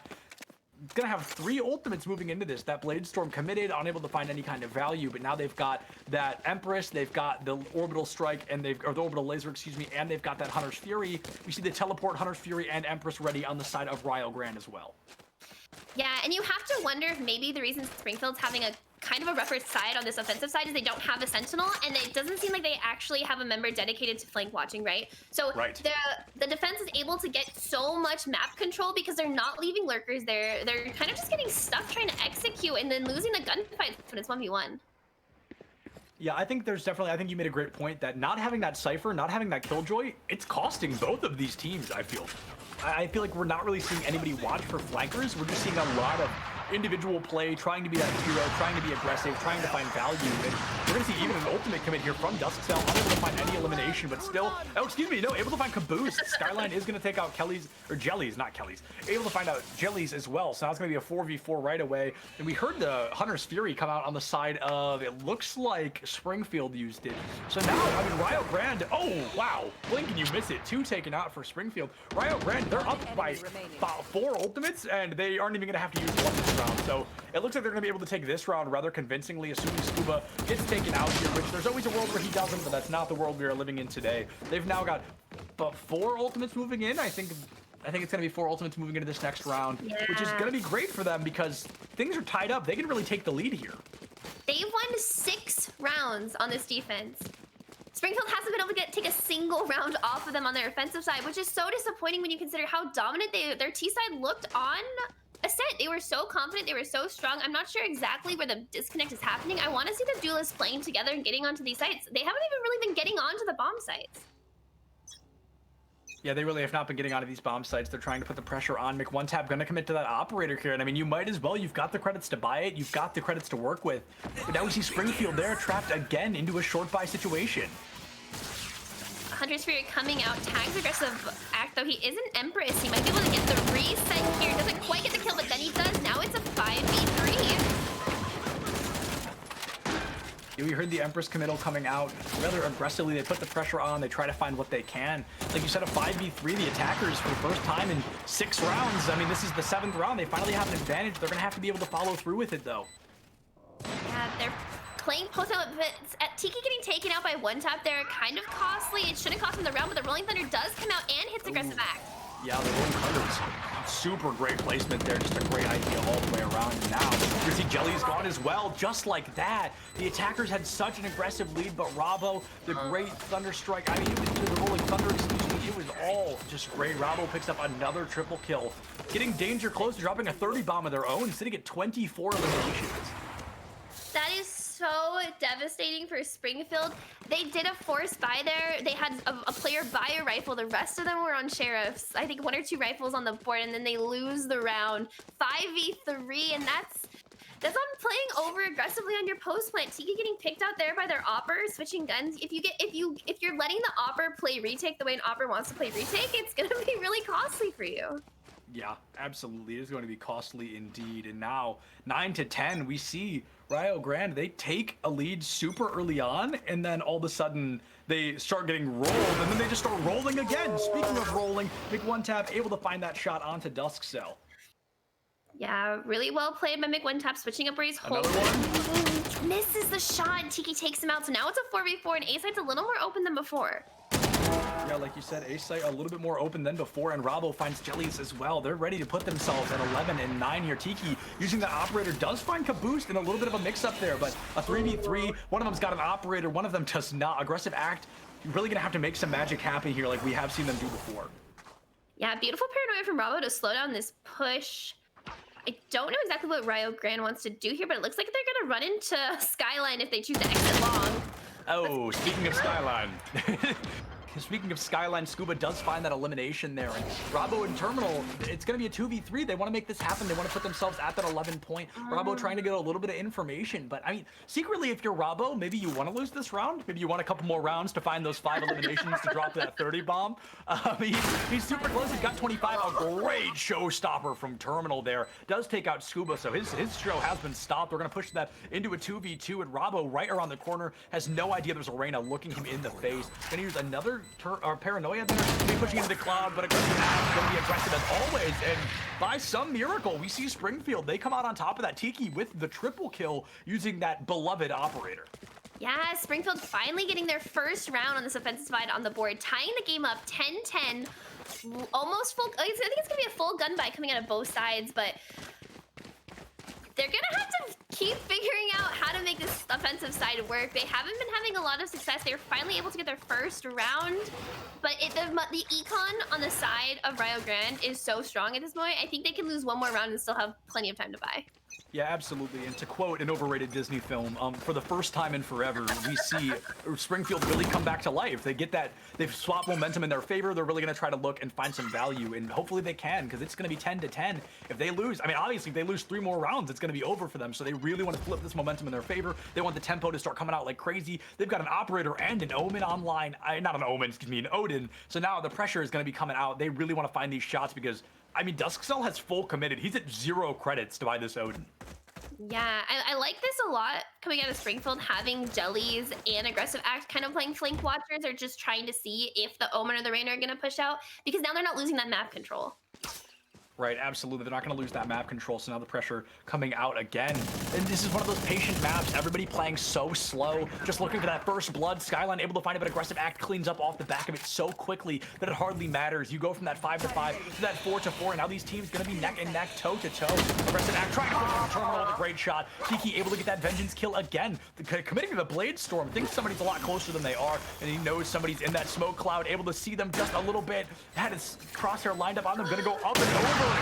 Gonna have 3 ultimates moving into this. That Blade Storm committed, unable to find any kind of value, but now they've got that Empress, they've got the Orbital Strike, and the Orbital Laser, excuse me, and they've got that Hunter's Fury. We see the Teleport, Hunter's Fury, and Empress ready on the side of Rio Grande as well. Yeah, and you have to wonder if maybe the reason Springfield's having a kind of a rougher side on this offensive side is they don't have a Sentinel, and it doesn't seem like they actually have a member dedicated to flank watching, right? So the defense is able to get so much map control because they're not leaving lurkers there. They're kind of just getting stuck trying Q and then losing the gunfight when it's 1v1. Yeah, I think you made a great point that not having that Cypher, not having that Killjoy, it's costing both of these teams, I feel. I feel like we're not really seeing anybody watch for flankers. We're just seeing a lot of individual play, trying to be that hero, trying to be aggressive, trying to find value. And we're going to see even an ultimate commit here from Duskcell, unable to find any elimination, but still, able to find Caboose. Skyline is going to take out Kelly's, or Jellies, not Kelly's, able to find out Jellies as well. So now it's going to be a 4v4 right away. And we heard the Hunter's Fury come out on the side of, it looks like Springfield used it. So now, I mean, Rio Grande, oh, wow. Blink and you miss it. 2 taken out for Springfield. Rio Grande, they're up by 4 ultimates, and they aren't even going to have to use one this round. So it looks like they're going to be able to take this round rather convincingly, assuming Scuba gets taken out here, which there's always a world where he doesn't, but that's not the world we are living in today. They've now got 4 ultimates moving in. I think it's going to be 4 ultimates moving into this next round, which is going to be great for them because things are tied up. They can really take the lead here. They've won 6 rounds on this defense. Springfield hasn't been able to take a single round off of them on their offensive side, which is so disappointing when you consider how dominant their T side looked on Ascent. They were so confident, they were so strong. I'm not sure exactly where the disconnect is happening. I want to see the duelists playing together and getting onto these sites. They haven't even really been getting onto the bomb sites. Yeah, they really have not been getting onto these bomb sites. They're trying to put the pressure on. McOneTap going to commit to that operator here. And I mean, you might as well. You've got the credits to buy it. You've got the credits to work with. But now we see Springfield there trapped again into a short buy situation. Hunter's Fury coming out, tags aggressive act, though he is an Empress. He might be able to get the reset here. Doesn't quite get the kill, but then he does. Now it's a 5v3. We heard the Empress committal coming out rather aggressively. They put the pressure on. They try to find what they can. Like you said, a 5v3, the attackers for the first time in 6 rounds. I mean, this is the 7th round. They finally have an advantage. They're going to have to be able to follow through with it, though. Yeah, they're playing post out, but Tiki getting taken out by one tap there, kind of costly. It shouldn't cost him the round, but the Rolling Thunder does come out and hits aggressive act. Yeah, the Rolling Thunder's super great placement there. Just a great idea all the way around. Now, you see Jelly's gone as well, just like that. The attackers had such an aggressive lead, but Rabo, the great Thunder Strike, I mean, the Rolling Thunder, excuse me, it was all just great. Rabo picks up another triple kill, getting danger close, dropping a 30 bomb of their own, sitting at 24 eliminations. That is so devastating for Springfield. They did a forced buy there. They had a player buy a rifle. The rest of them were on sheriffs. I think 1 or 2 rifles on the board, and then they lose the round. 5v3, and that's on playing over aggressively on your post plant. Tiki getting picked out there by their Opper, switching guns. If you're letting the Opper play retake the way an Opper wants to play retake, it's gonna be really costly for you. Yeah, absolutely. It is going to be costly indeed. And now, 9-10, we see Rio Grande, they take a lead super early on, and then all of a sudden, they start getting rolled, and then they just start rolling again. Speaking of rolling, McOneTap able to find that shot onto Duskcell. Yeah, really well played by McOneTap, switching up where he's holding. Misses the shot, and Tiki takes him out. So now it's a 4v4, and A-side's a little more open than before. Yeah, like you said, A-site a little bit more open than before, and Rabo finds Jellies as well. They're ready to put themselves at 11 and 9 here. Tiki, using the operator, does find Caboose in a little bit of a mix-up there, but a 3v3, one of them's got an operator, one of them does not. Aggressive act, you're really gonna have to make some magic happen here like we have seen them do before. Yeah, beautiful paranoia from Rabo to slow down this push. I don't know exactly what Rio Grande wants to do here, but it looks like they're gonna run into Skyline if they choose to exit long. Oh, speaking of Skyline. Speaking of Skyline, Scuba does find that elimination there, and Rabo and Terminal, it's going to be a 2v3. They want to make this happen. They want to put themselves at that 11 point. Rabo trying to get a little bit of information, but I mean, secretly, if you're Rabo, maybe you want to lose this round. Maybe you want a couple more rounds to find those 5 eliminations to drop that 30 bomb. He's super close. He's got 25. A great showstopper from Terminal there. Does take out Scuba, so his show has been stopped. We're going to push that into a 2v2, and Rabo right around the corner has no idea there's a Reyna looking him in the face. Going to use another paranoia there, be pushing into the cloud, but going to be aggressive as always, and by some miracle, we see Springfield. They come out on top of that. Tiki with the triple kill using that beloved operator. Yeah, Springfield finally getting their first round on this offensive side on the board, tying the game up 10-10, almost full. I think it's going to be a full gun buy coming out of both sides, but they're going to have to keep figuring out how to make this offensive side work. They haven't been having a lot of success. They were finally able to get their first round, but the econ on the side of Rio Grande is so strong at this point. I think they can lose one more round and still have plenty of time to buy. Yeah, absolutely. And to quote an overrated Disney film, for the first time in forever, we see Springfield really come back to life. They get that, they've swapped momentum in their favor. They're really going to try to look and find some value, and hopefully they can, because it's going to be 10-10. If they lose, I mean, obviously, if they lose 3 more rounds, it's going to be over for them. So they really want to flip this momentum in their favor. They want the tempo to start coming out like crazy. They've got an Operator and an Omen online. Not an Omen, excuse me, an Odin. So now the pressure is going to be coming out. They really want to find these shots because, I mean, Duskcell has full committed. He's at 0 credits to buy this Odin. Yeah, I like this a lot coming out of Springfield, having Jellies and Aggressive Act kind of playing flank watchers or just trying to see if the Omen or the Rain are going to push out, because now they're not losing that map control. Right, absolutely. They're not going to lose that map control, so now the pressure coming out again. And this is one of those patient maps. Everybody playing so slow, just looking for that first blood. Skyline able to find it, but Aggressive Act cleans up off the back of it so quickly that it hardly matters. You go from that 5-5 to that 4-4, and now these teams going to be neck and neck, toe-to-toe. Aggressive Act trying to push the terminal with a great shot. Kiki able to get that Vengeance kill again. Committing to the Blade Storm, thinks somebody's a lot closer than they are, and he knows somebody's in that smoke cloud, able to see them just a little bit. Had his crosshair lined up on them, going to go up and over. No,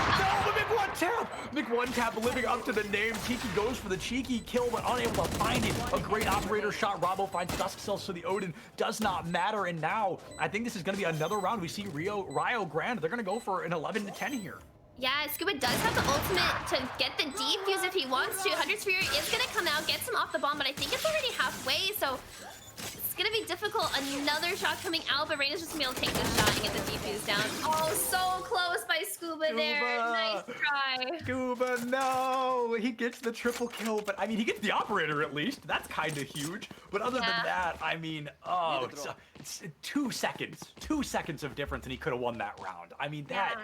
the Mick one tap! Mick one tap living up to the name. Tiki goes for the cheeky kill, but unable to find it. A great operator shot. Rabo finds Duskcell, so the Odin does not matter. And now, I think this is going to be another round. We see Rio Grande. They're going to go for an 11-10 here. Yeah, Scuba does have the ultimate to get the defuse if he wants to. 100 Sphere is going to come out, gets him off the bomb, but I think it's already halfway, so it's going to be difficult. Another shot coming out, but Rain is just going to be able to take this shot and get the defuse down. Oh, so close by Scuba there. Nice try. Scuba, no! He gets the triple kill, but I mean, he gets the operator at least. That's kind of huge. But other than that, I mean, oh, it's 2 seconds. 2 seconds of difference, and he could have won that round. I mean, that...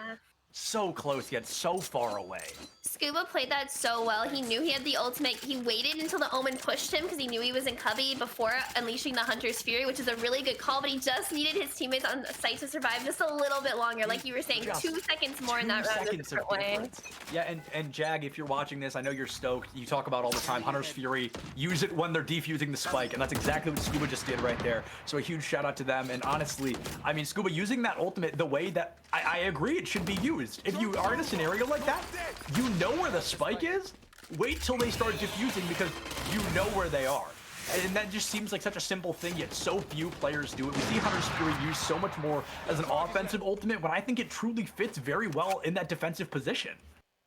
So close, yet so far away. Scuba played that so well. He knew he had the ultimate. He waited until the Omen pushed him because he knew he was in Cubby before unleashing the Hunter's Fury, which is a really good call, but he just needed his teammates on site to survive just a little bit longer. Like you were saying, just 2 seconds more in that round. 2 seconds of difference. Yeah, and Jag, if you're watching this, I know you're stoked. You talk about all the time, Hunter's Fury, use it when they're defusing the spike, and that's exactly what Scuba just did right there. So a huge shout out to them, and honestly, I mean, Scuba using that ultimate the way that I agree it should be used. If you are in a scenario like that, you know where the spike is, wait till they start diffusing because you know where they are. And that just seems like such a simple thing, yet so few players do it. We see Hunter's Fury used so much more as an offensive ultimate when I think it truly fits very well in that defensive position.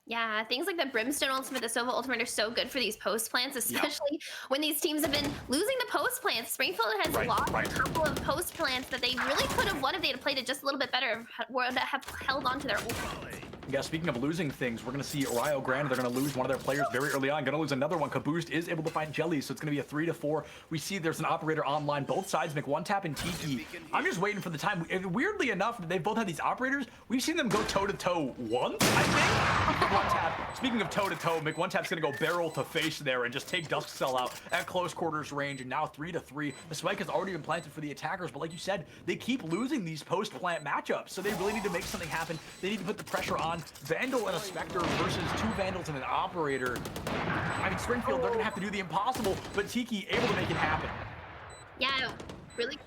Yeah, things like the Brimstone ultimate, the Sova ultimate are so good for these post plants, especially when these teams have been losing the post plants. Springfield has lost a couple of post plants that they really could have won if they had played it just a little bit better, would have held on to their ultimate. Yeah, speaking of losing things, we're going to see Rio Grande. They're going to lose one of their players very early on. Going to lose another one. Caboosed is able to find Jellies, so it's going to be a 3-4. We see there's an operator online. Both sides make one tap and Tiki. I'm just waiting for the time. Weirdly enough, they've both had these operators. We've seen them go toe-to-toe once, I think. One tap. Speaking of toe-to-toe, McOneTap's going to go barrel to face there and just take Duskcell out at close quarters range. And now 3-3. The spike has already been planted for the attackers, but like you said, they keep losing these post-plant matchups, so they really need to make something happen. They need to put the pressure on. Vandal and a Spectre versus 2 Vandals and an Operator. I mean, Springfield, they're going to have to do the impossible, but Tiki able to make it happen. Yeah, really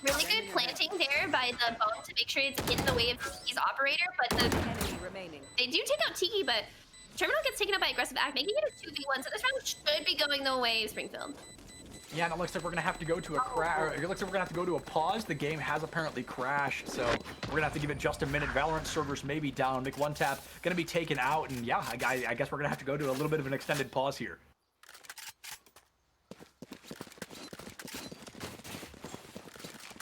good planting there by the bomb to make sure it's in the way of Tiki's Operator, but they do take out Tiki, but Terminal gets taken up by Aggressive Act, making it a 2v1, so this round should be going the way of Springfield. Yeah, and it looks like we're gonna have to go to a crash. It looks like we're gonna have to go to a pause. The game has apparently crashed, so we're gonna have to give it just a minute. Valorant servers may be down. McOneTap gonna be taken out, and yeah, I guess we're gonna have to go to a little bit of an extended pause here.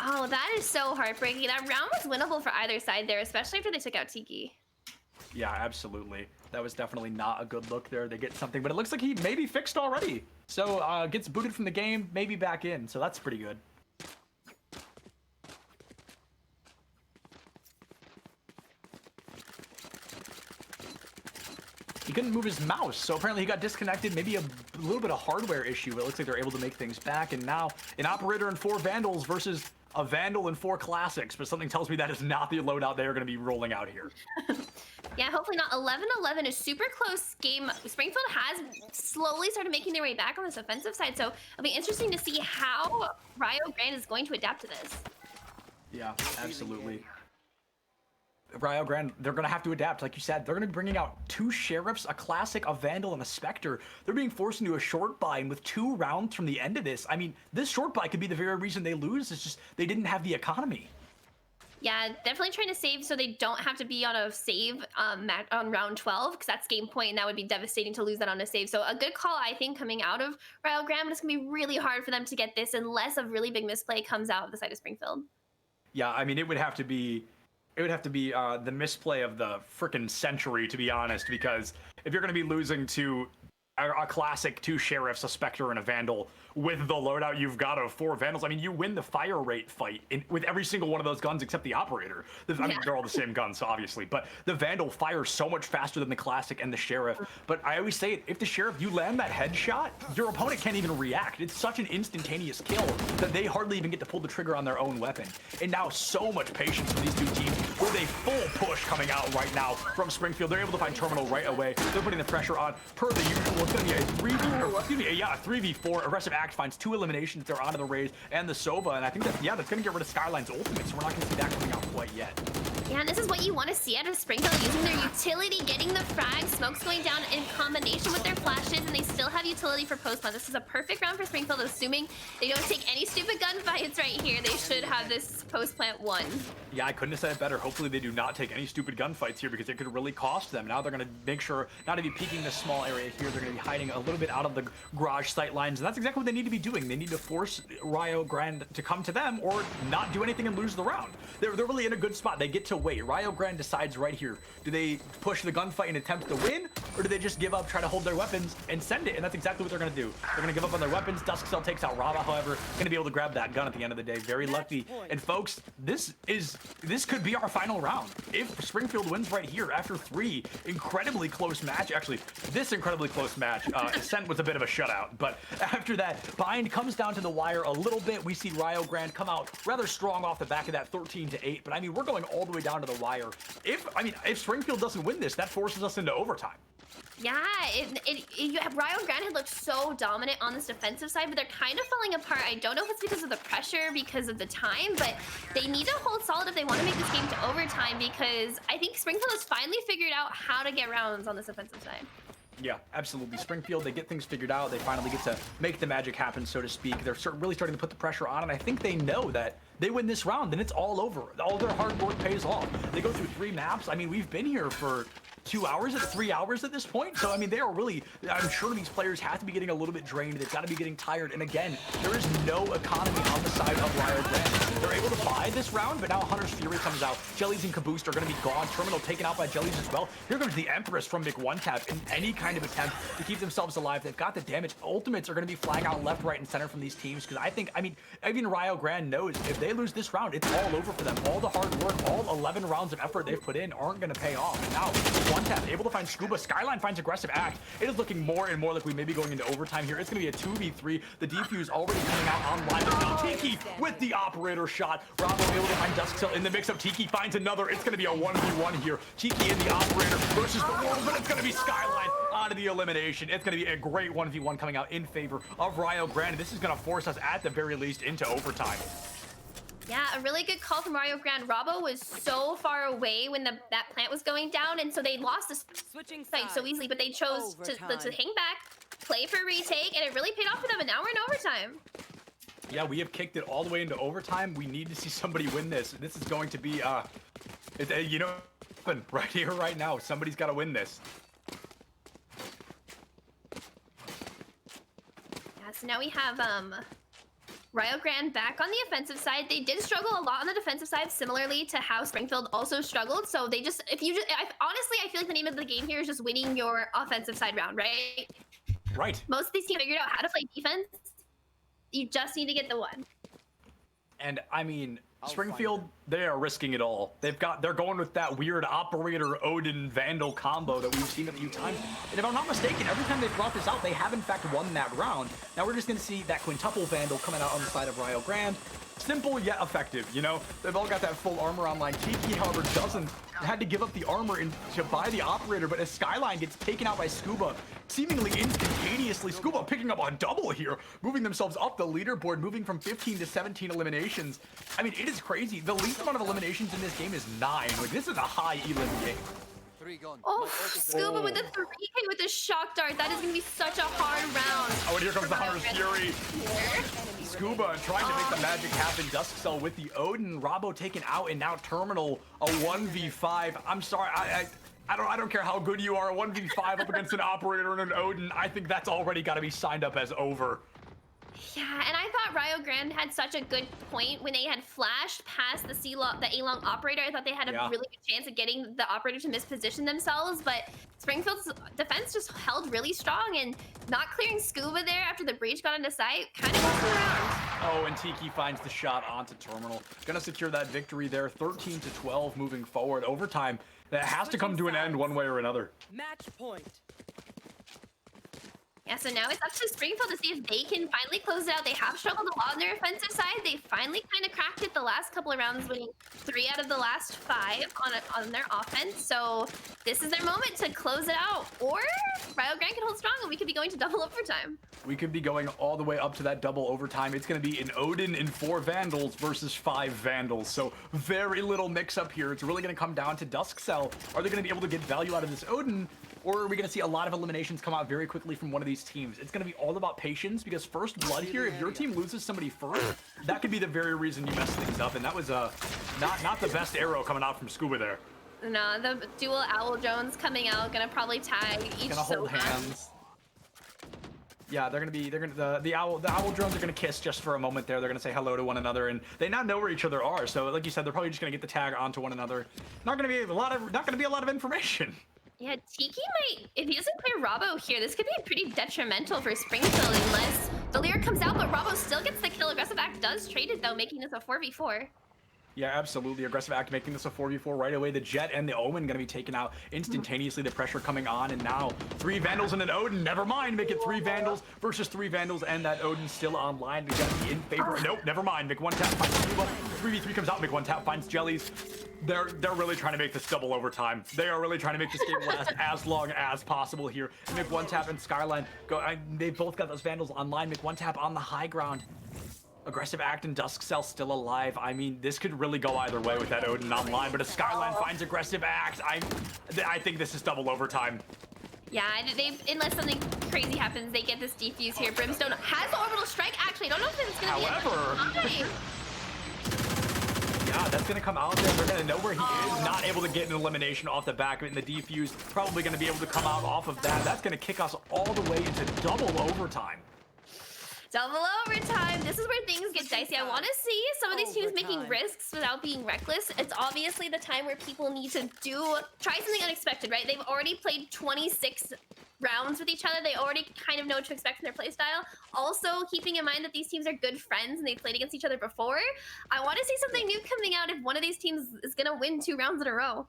Oh, that is so heartbreaking. That round was winnable for either side there, especially after they took out Tiki. Yeah, absolutely. That was definitely not a good look there. They get something, but it looks like he may be fixed already. So gets booted from the game, maybe back in. So that's pretty good. He couldn't move his mouse, so apparently he got disconnected. Maybe a little bit of hardware issue, but it looks like they're able to make things back. And now an Operator and 4 Vandals versus a Vandal and 4 Classics, but something tells me that is not the loadout they are going to be rolling out here. Yeah, hopefully not. 11-11 is super close game. Springfield has slowly started making their way back on this offensive side, so it'll be interesting to see how Rio Grande is going to adapt to this. Yeah, absolutely. Rio Grande, they're going to have to adapt. Like you said, they're going to be bringing out 2 Sheriffs, a Classic, a Vandal, and a Spectre. They're being forced into a short buy, and with 2 rounds from the end of this, I mean, this short buy could be the very reason they lose. It's just they didn't have the economy. Yeah, definitely trying to save so they don't have to be on a save on round 12, because that's game point, and that would be devastating to lose that on a save. So a good call, I think, coming out of Rio Grande, but it's going to be really hard for them to get this unless a really big misplay comes out of the side of Springfield. Yeah, I mean, it would have to be the misplay of the frickin' century, to be honest, because if you're going to be losing to a Classic, 2 Sheriffs, a Spectre, and a Vandal with the loadout you've got of 4 Vandals, I mean, you win the fire rate fight with every single one of those guns except the Operator. I mean, they're all the same guns, so obviously, but the Vandal fires so much faster than the Classic and the Sheriff. But I always say, if the Sheriff, you land that headshot, your opponent can't even react. It's such an instantaneous kill that they hardly even get to pull the trigger on their own weapon. And now so much patience from these 2 teams with a full push coming out right now from Springfield. They're able to find Terminal right away. They're putting the pressure on per the usual. It's going to be a 3v4. Aggressive Act finds 2 eliminations. They're onto the Raze and the Sova, and I think that's going to get rid of Skyline's ultimate, so we're not going to see that coming out quite yet. Yeah, and this is what you want to see out of Springfield, using their utility, getting the frags, smokes going down in combination with their flashes, and they still have utility for post-plant. This is a perfect round for Springfield, assuming they don't take any stupid gunfights right here. They should have this post-plant won. Yeah, I couldn't have said it better. Hopefully they do not take any stupid gunfights here, because it could really cost them. Now they're going to make sure not to be peeking this small area here. They're going to be hiding a little bit out of the garage sight lines, and that's exactly what they need to be doing. They need to force Rio Grande to come to them or not do anything and lose the round. They're really in a good spot. They get to wait. Rio Grande decides right here. Do they push the gunfight and attempt to win, or do they just give up, try to hold their weapons, and send it? And that's exactly what they're going to do. They're going to give up on their weapons. Duskcell takes out Rava, however, going to be able to grab that gun at the end of the day. Very lucky. And folks, this could be our final round. If Springfield wins right here after 3 incredibly close match, actually, this incredibly close match, Ascent was a bit of a shutout, but after that, Bind comes down to the wire a little bit. We see Rio Grande come out rather strong off the back of that 13-8, but I mean, we're going all the way down to the wire. If Springfield doesn't win this, that forces us into overtime. Yeah, Rio Grande had looked so dominant on this defensive side, but they're kind of falling apart. I don't know if it's because of the pressure, because of the time, but they need to hold solid if they want to make this game to overtime, because I think Springfield has finally figured out how to get rounds on this offensive side. Yeah, absolutely. Springfield, they get things figured out. They finally get to make the magic happen, so to speak. They're really starting to put the pressure on, and I think they know that they win this round, then it's all over. All their hard work pays off. They go through 3 maps. I mean, we've been here for 2 hours, 3 hours at this point. So, I mean, they are really, I'm sure these players have to be getting a little bit drained. They've got to be getting tired. And again, there is no economy on the side of Rio Grande. They're able to buy this round, but now Hunter's Fury comes out. Jellies and Caboose are going to be gone. Terminal taken out by Jellies as well. Here comes the Empress from McOneTap in any kind of attempt to keep themselves alive. They've got the damage. Ultimates are going to be flying out left, right, and center from these teams, because I mean, even Rio Grande knows if they lose this round, it's all over for them. All the hard work, all 11 rounds of effort they've put in aren't going to pay off. And now, McOneTap able to find Scuba. Skyline finds Aggressive Act. It is looking more and more like we may be going into overtime here. It's going to be a 2v3. The defuse already coming out online. There's no Tiki with the Operator shot. Bravo able to find Duskcell in the mix-up. Tiki finds another. It's going to be a 1v1 here. Tiki and the Operator versus the world, but it's going to be Skyline onto the elimination. It's going to be a great 1v1 coming out in favor of Rio Grande. This is going to force us at the very least into overtime. Yeah, a really good call from Rio Grande. Rabo was so far away when that plant was going down, and so they lost this fight so easily, but they chose to hang back, play for retake, and it really paid off for them, and now we're in overtime. Yeah, we have kicked it all the way into overtime. We need to see somebody win this. This is going to be, you know, right here, right now. Somebody's got to win this. Yeah, so now we have, Rio Grande back on the offensive side. They did struggle a lot on the defensive side, similarly to how Springfield also struggled. So they just, honestly, I feel like the name of the game here is just winning your offensive side round, right? Right. Most of these teams figured out how to play defense. You just need to get the one. And I mean, Springfield, they are risking it all. They're going with that weird Operator Odin Vandal combo that we've seen a few times. And if I'm not mistaken, every time they've brought this out, they have in fact won that round. Now we're just going to see that quintuple Vandal coming out on the side of Rio Grande. Simple yet effective, you know? They've all got that full armor online. Tiki, however, doesn't. Had to give up the armor to buy the Operator, but as Skyline gets taken out by Scuba, seemingly instantaneously, Scuba picking up a double here, moving themselves up the leaderboard, moving from 15 to 17 eliminations. I mean, it is crazy. The lead least amount of eliminations in this game is 9. Like, this is a high elim game. Oh, Scuba with the 3K with the shock dart. That is going to be such a hard round. Oh, and here comes the Hunter's Fury. Here. Scuba trying to make the magic happen. Duskcell with the Odin. Rabo taken out, and now Terminal a 1v5. I'm sorry, I don't care how good you are. A 1v5 up against an Operator and an Odin. I think that's already got to be signed up as over. Yeah, and I thought Rio Grande had such a good point when they had flashed past the A-Long Operator. I thought they had a really good chance of getting the Operator to misposition themselves, but Springfield's defense just held really strong, and not clearing Scuba there after the breach got into sight kind of cost them around. Oh, and Tiki finds the shot onto Terminal. Gonna secure that victory there, 13-12 moving forward. Overtime, that has to come to an end one way or another. Match point. Yeah, so now it's up to Springfield to see if they can finally close it out. They have struggled a lot on their offensive side. They finally kind of cracked it the last couple of rounds, winning 3 out of the last 5 on their offense. So this is their moment to close it out. Or Rio Grande can hold strong and we could be going to double overtime. We could be going all the way up to that double overtime. It's going to be an Odin and 4 Vandals versus 5 Vandals. So very little mix up here. It's really going to come down to Duskcell. Are they going to be able to get value out of this Odin? Or are we going to see a lot of eliminations come out very quickly from one of these teams? It's going to be all about patience, because first blood here, if your team loses somebody first, that could be the very reason you mess things up. And that was not the best arrow coming out from Scuba there. No, the dual owl drones coming out, gonna probably tag each. Gonna hold hands. Yeah, the owl drones are gonna kiss just for a moment there. They're gonna say hello to one another, and they now know where each other are. So like you said, they're probably just gonna get the tag onto one another. Not gonna be a lot of information. Yeah, Tiki might, if he doesn't clear Rabo here, this could be pretty detrimental for Springfield unless the Lear comes out, but Rabo still gets the kill. Aggressive Act does trade it though, making this a 4v4. Yeah, absolutely. Aggressive Act making this a 4v4 right away. The Jet and the Omen going to be taken out instantaneously. The pressure coming on, and now 3 Vandals and an Odin. Never mind, make it 3 Vandals versus 3 Vandals, and that Odin still online. They're going to be in favor. Nope, never mind. Mick 1 tap finds Scuba. 3v3 comes out. Mick 1 tap finds Jellies. They're really trying to make this double overtime. They are really trying to make this game last as long as possible here. And Mick 1 tap and Skyline they both got those Vandals online. Mick 1 tap on the high ground. Aggressive Act and Duskcell still alive. I mean, this could really go either way with that Odin online, but if Skyline finds Aggressive Act, I think this is double overtime. Yeah, unless something crazy happens, they get this defuse here. Brimstone has the orbital strike. Actually, I don't know if it's going to be yeah, that's going to come out there. They're going to know where he is. Not able to get an elimination off the back of it, and the defuse probably going to be able to come out off of that. That's going to kick us all the way into double overtime. Double overtime. This is where things get dicey. I want to see some of these teams making risks without being reckless. It's obviously the time where people need to try something unexpected, right? They've already played 26 rounds with each other. They already kind of know what to expect from their play style. Also, keeping in mind that these teams are good friends and they played against each other before. I want to see something new coming out if one of these teams is going to win 2 rounds in a row.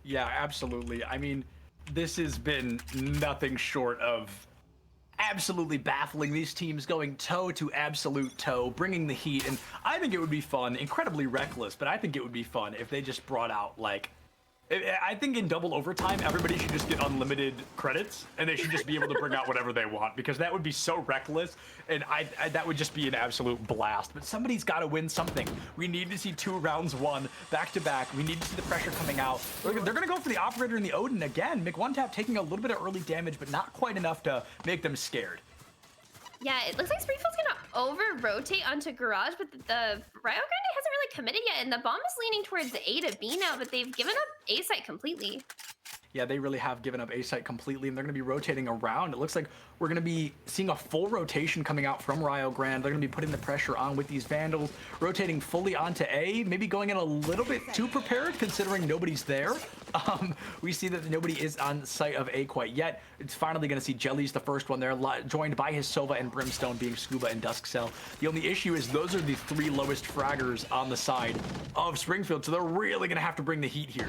Yeah, absolutely. I mean, this has been nothing short of absolutely baffling. These teams going toe to absolute toe, bringing the heat, and I think it would be fun, incredibly reckless, but I think it would be fun if they just brought out, like, I think in double overtime, everybody should just get unlimited credits, and they should just be able to bring out whatever they want, because that would be so reckless, and that would just be an absolute blast. But somebody's got to win something. We need to see 2 rounds won back to back. We need to see the pressure coming out. They're going to go for the Operator and the Odin again. Mick 1 tap taking a little bit of early damage, but not quite enough to make them scared. Yeah, it looks like Springfield's gonna over-rotate onto Garage, but the Rio Grande hasn't really committed yet, and the bomb is leaning towards the A to B now, but they've given up A site completely. Yeah, they really have given up A site completely, and they're going to be rotating around. It looks like we're going to be seeing a full rotation coming out from Rio Grande. They're going to be putting the pressure on with these Vandals, rotating fully onto A, maybe going in a little bit too prepared considering nobody's there. We see that nobody is on site of A quite yet. It's finally going to see Jellies, the first one there, joined by his Sova and Brimstone, being Scuba and Duskcell. The only issue is those are the 3 lowest fraggers on the side of Springfield, so they're really going to have to bring the heat here.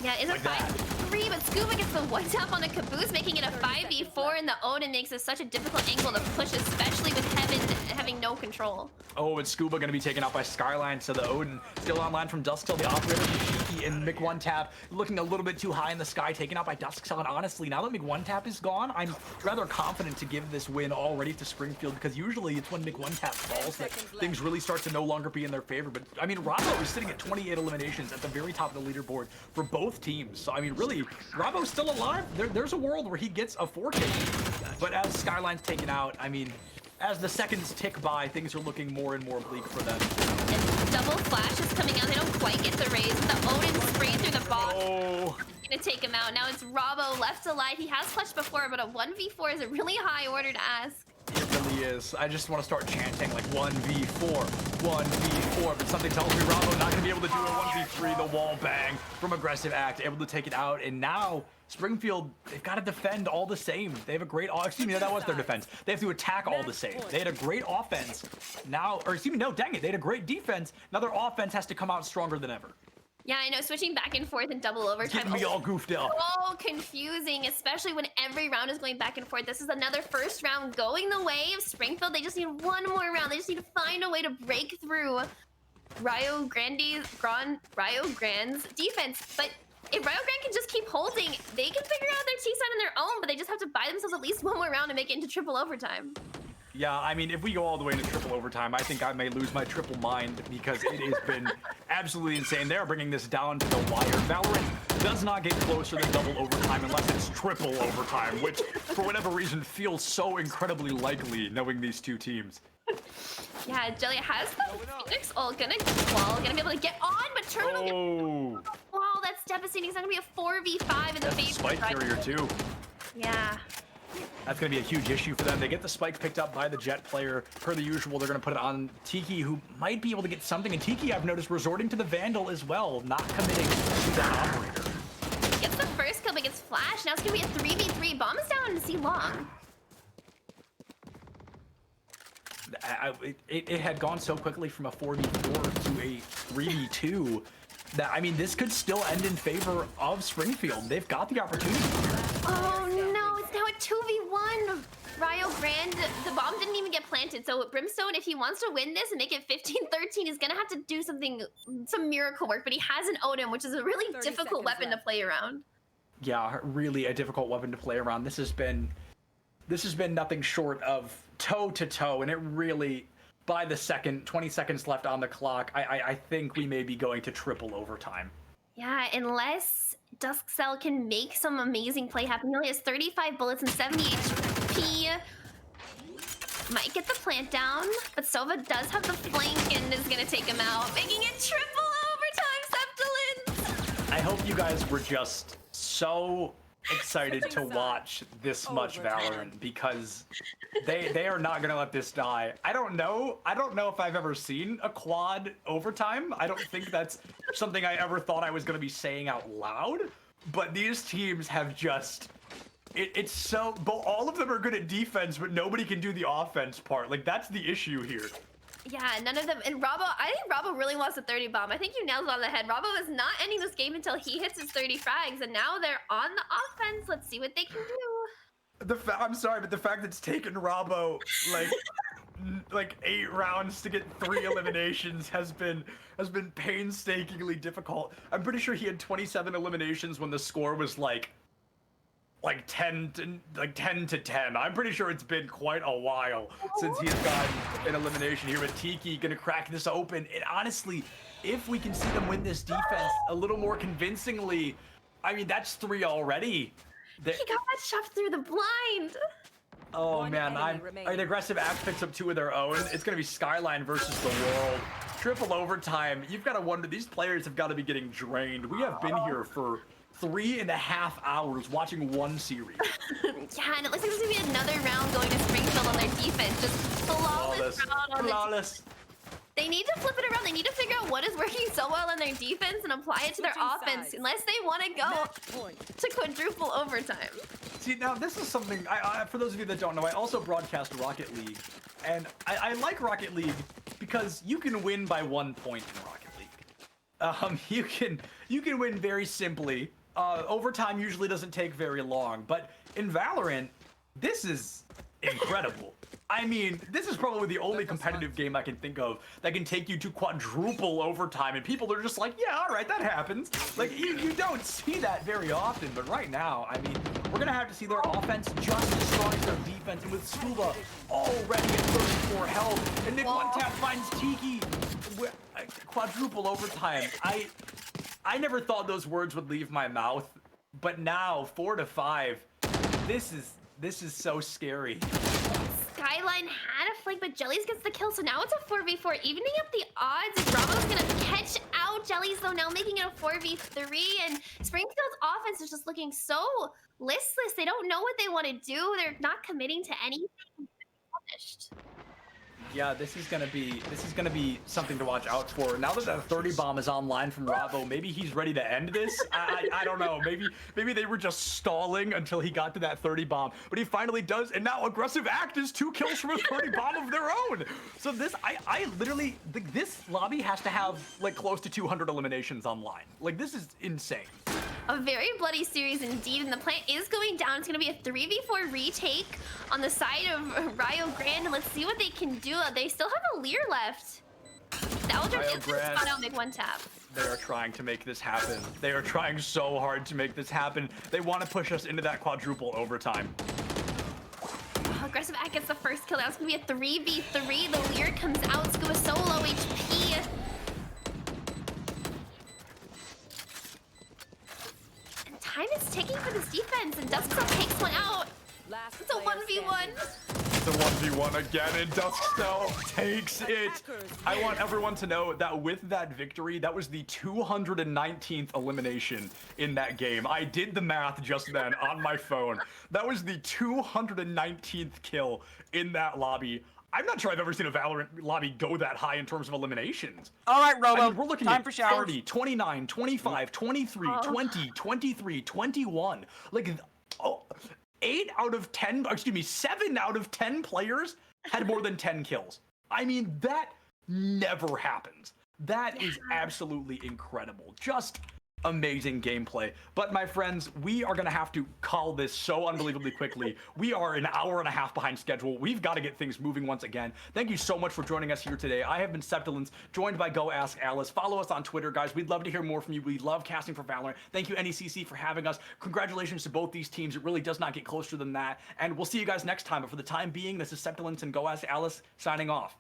Yeah, it's a 5v3, but Scuba gets the 1 tap on the Caboose, making it a 5v4, and the Odin makes it such a difficult angle to push, especially with Heaven having no control. Oh, and Scuba going to be taken out by Skyline, so the Odin still online from Duskcell, the Operator. Tiki and McOneTap looking a little bit too high in the sky, taken out by Duskcell. And honestly, now that McOneTap is gone, I'm rather confident to give this win already to Springfield, because usually it's when McOneTap falls that things really start to no longer be in their favor. But I mean, Rabo is sitting at 28 eliminations at the very top of the leaderboard for both teams. So I mean, really, Rabo's still alive. There's a world where he gets a 4K. But as Skyline's taken out, I mean, as the seconds tick by, things are looking more and more bleak for them. And double flash is coming out. They don't quite get the raise. The Odin sprayed through the box. Oh. Gonna take him out. Now it's Rabo left alive. He has clutched before, but a 1v4 is a really high order to ask. It really is. I just want to start chanting like 1v4, 1v4, but something tells me Rabo not going to be able to do a 1v3, the wall bang from Aggressive Act, able to take it out, and now Springfield, they've got to defend all the same. They have a great, excuse me, that was their defense. They have to attack all the same. They had a great offense now, or excuse me, no, dang it, they had a great defense. Now their offense has to come out stronger than ever. Yeah, I know, switching back and forth in double overtime. Getting me all goofed up. So confusing, especially when every round is going back and forth. This is another first round going the way of Springfield. They just need one more round. They just need to find a way to break through Rio Grande's defense. But if Rio Grande can just keep holding, they can figure out their T-side on their own, but they just have to buy themselves at least one more round to make it into triple overtime. Yeah, I mean, if we go all the way into triple overtime, I think I may lose my triple mind, because it has been absolutely insane. They're bringing this down to the wire. Valorant does not get closer than double overtime unless it's triple overtime, which, for whatever reason, feels so incredibly likely knowing these two teams. Yeah, Jelly has the Phoenix ult, gonna be able to get on, but Terminal gets... Wow, that's devastating. It's not gonna be a 4v5 in the face. Spike carrier too. Yeah. That's going to be a huge issue for them. They get the spike picked up by the Jet player. Per the usual, they're going to put it on Tiki, who might be able to get something. And Tiki, I've noticed, resorting to the Vandal as well, not committing to that operator. Gets the first kill, but gets flashed. Now it's going to be a 3v3. Bomb is down to see long. It had gone so quickly from a 4v4 to a 3v2 that, I mean, this could still end in favor of Springfield. They've got the opportunity here. Oh no, it's now a 2v1. Rio Grande, the bomb didn't even get planted. So Brimstone, if he wants to win this and make it 15-13, he's gonna have to do some miracle work. But he has an Odin, which is a really difficult weapon to play around. Yeah, really a difficult weapon to play around. This has been nothing short of toe-to-toe, and it really, by the second, 20 seconds left on the clock, I think we may be going to triple overtime. Yeah, unless Duskcell can make some amazing play happen. He only has 35 bullets and 70 HP. Might get the plant down, but Sova does have the flank and is gonna take him out, making it triple overtime, Septilins! I hope you guys were just so excited to watch this much Valorant, because they are not gonna let this die. I don't know if I've ever seen a quad overtime. I don't think that's something I ever thought I was gonna be saying out loud, but these teams have just it's so, but all of them are good at defense, but nobody can do the offense part. Like, that's the issue here. Yeah, none of them. And I think Rabo really wants a 30 bomb. I think you nailed it on the head. Rabo is not ending this game until he hits his 30 frags, and now they're on the offense. Let's see what they can do. I'm sorry, but the fact that it's taken Rabo like 8 rounds to get 3 eliminations has been painstakingly difficult. I'm pretty sure he had 27 eliminations when the score was like 10 to 10. I'm pretty sure it's been quite a while since he's gotten an elimination here with Tiki. Gonna crack this open. And honestly, if we can see them win this defense a little more convincingly, I mean, that's 3 already. He got that shoved through the blind. Oh man, an Aggressive Act picks up 2 of their own. It's gonna be Skyline versus the world. Triple overtime. You've got to wonder, these players have got to be getting drained. We have been here for 3.5 hours watching one series. Yeah, and it looks like there's gonna be another round going to Springfield on their defense. Just flawless round on flawless. They need to flip it around. They need to figure out what is working so well in their defense and apply it to their offense, unless they want to go to quadruple overtime. See, now this is something, for those of you that don't know, I also broadcast Rocket League. And I like Rocket League because you can win by 1 point in Rocket League. You can win very simply. Overtime usually doesn't take very long, but in Valorant, this is incredible. I mean, this is probably the only competitive game I can think of that can take you to quadruple overtime, and people are just like, yeah, all right, that happens. Like, you don't see that very often, but right now, I mean, we're going to have to see their offense just as strong as their defense, and with Scuba already at 34 health, and Nick One Tap finds Tiki, quadruple overtime. I never thought those words would leave my mouth, but now, 4 to 5, this is so scary. Skyline had a flank, but Jellies gets the kill, so now it's a 4v4, evening up the odds. Bravo's gonna catch out Jellies, though, now making it a 4v3, and Springfield's offense is just looking so listless. They don't know what they want to do. They're not committing to anything. Punished. Yeah, this is gonna be something to watch out for. Now that that 30 bomb is online from Ravo, maybe he's ready to end this. I don't know. Maybe they were just stalling until he got to that 30 bomb, but he finally does, and now aggressive act is 2 kills from a 30 bomb of their own. So this, I literally, this lobby has to have like close to 200 eliminations online. Like, this is insane. A very bloody series indeed, and the plant is going down. It's going to be a 3v4 retake on the side of Rio Grande. Let's see what they can do. They still have a Lear left. That will just spot out Make One Tap. They are trying to make this happen. They are trying so hard to make this happen. They want to push us into that quadruple overtime. Aggressive Act gets the first kill. Now it's going to be a 3v3. The Lear comes out. Scuba so low HP. Time is ticking for this defense, and Duskcell takes one out. It's a 1v1. It's a 1v1 again, and Duskcell takes it. I want everyone to know that with that victory, that was the 219th elimination in that game. I did the math just then on my phone. That was the 219th kill in that lobby. I'm not sure I've ever seen a Valorant lobby go that high in terms of eliminations. All right, Robo, I mean, we're looking time at for showers. 30, 29, 25, 23, 20, 23, 21. Like, 8 out of 10, excuse me, 7 out of 10 players had more than 10 kills. I mean, that never happens. That is absolutely incredible. Just amazing gameplay. But my friends, we are going to have to call this so unbelievably quickly. We are an hour and a half behind schedule. We've got to get things moving once again. Thank you so much for joining us here today. I have been Septilence, joined by Go Ask Alice. Follow us on Twitter, guys. We'd love to hear more from you. We love casting for Valorant. Thank you, NECC, for having us. Congratulations to both these teams. It really does not get closer than that. And we'll see you guys next time. But for the time being, this is Septilence and Go Ask Alice signing off.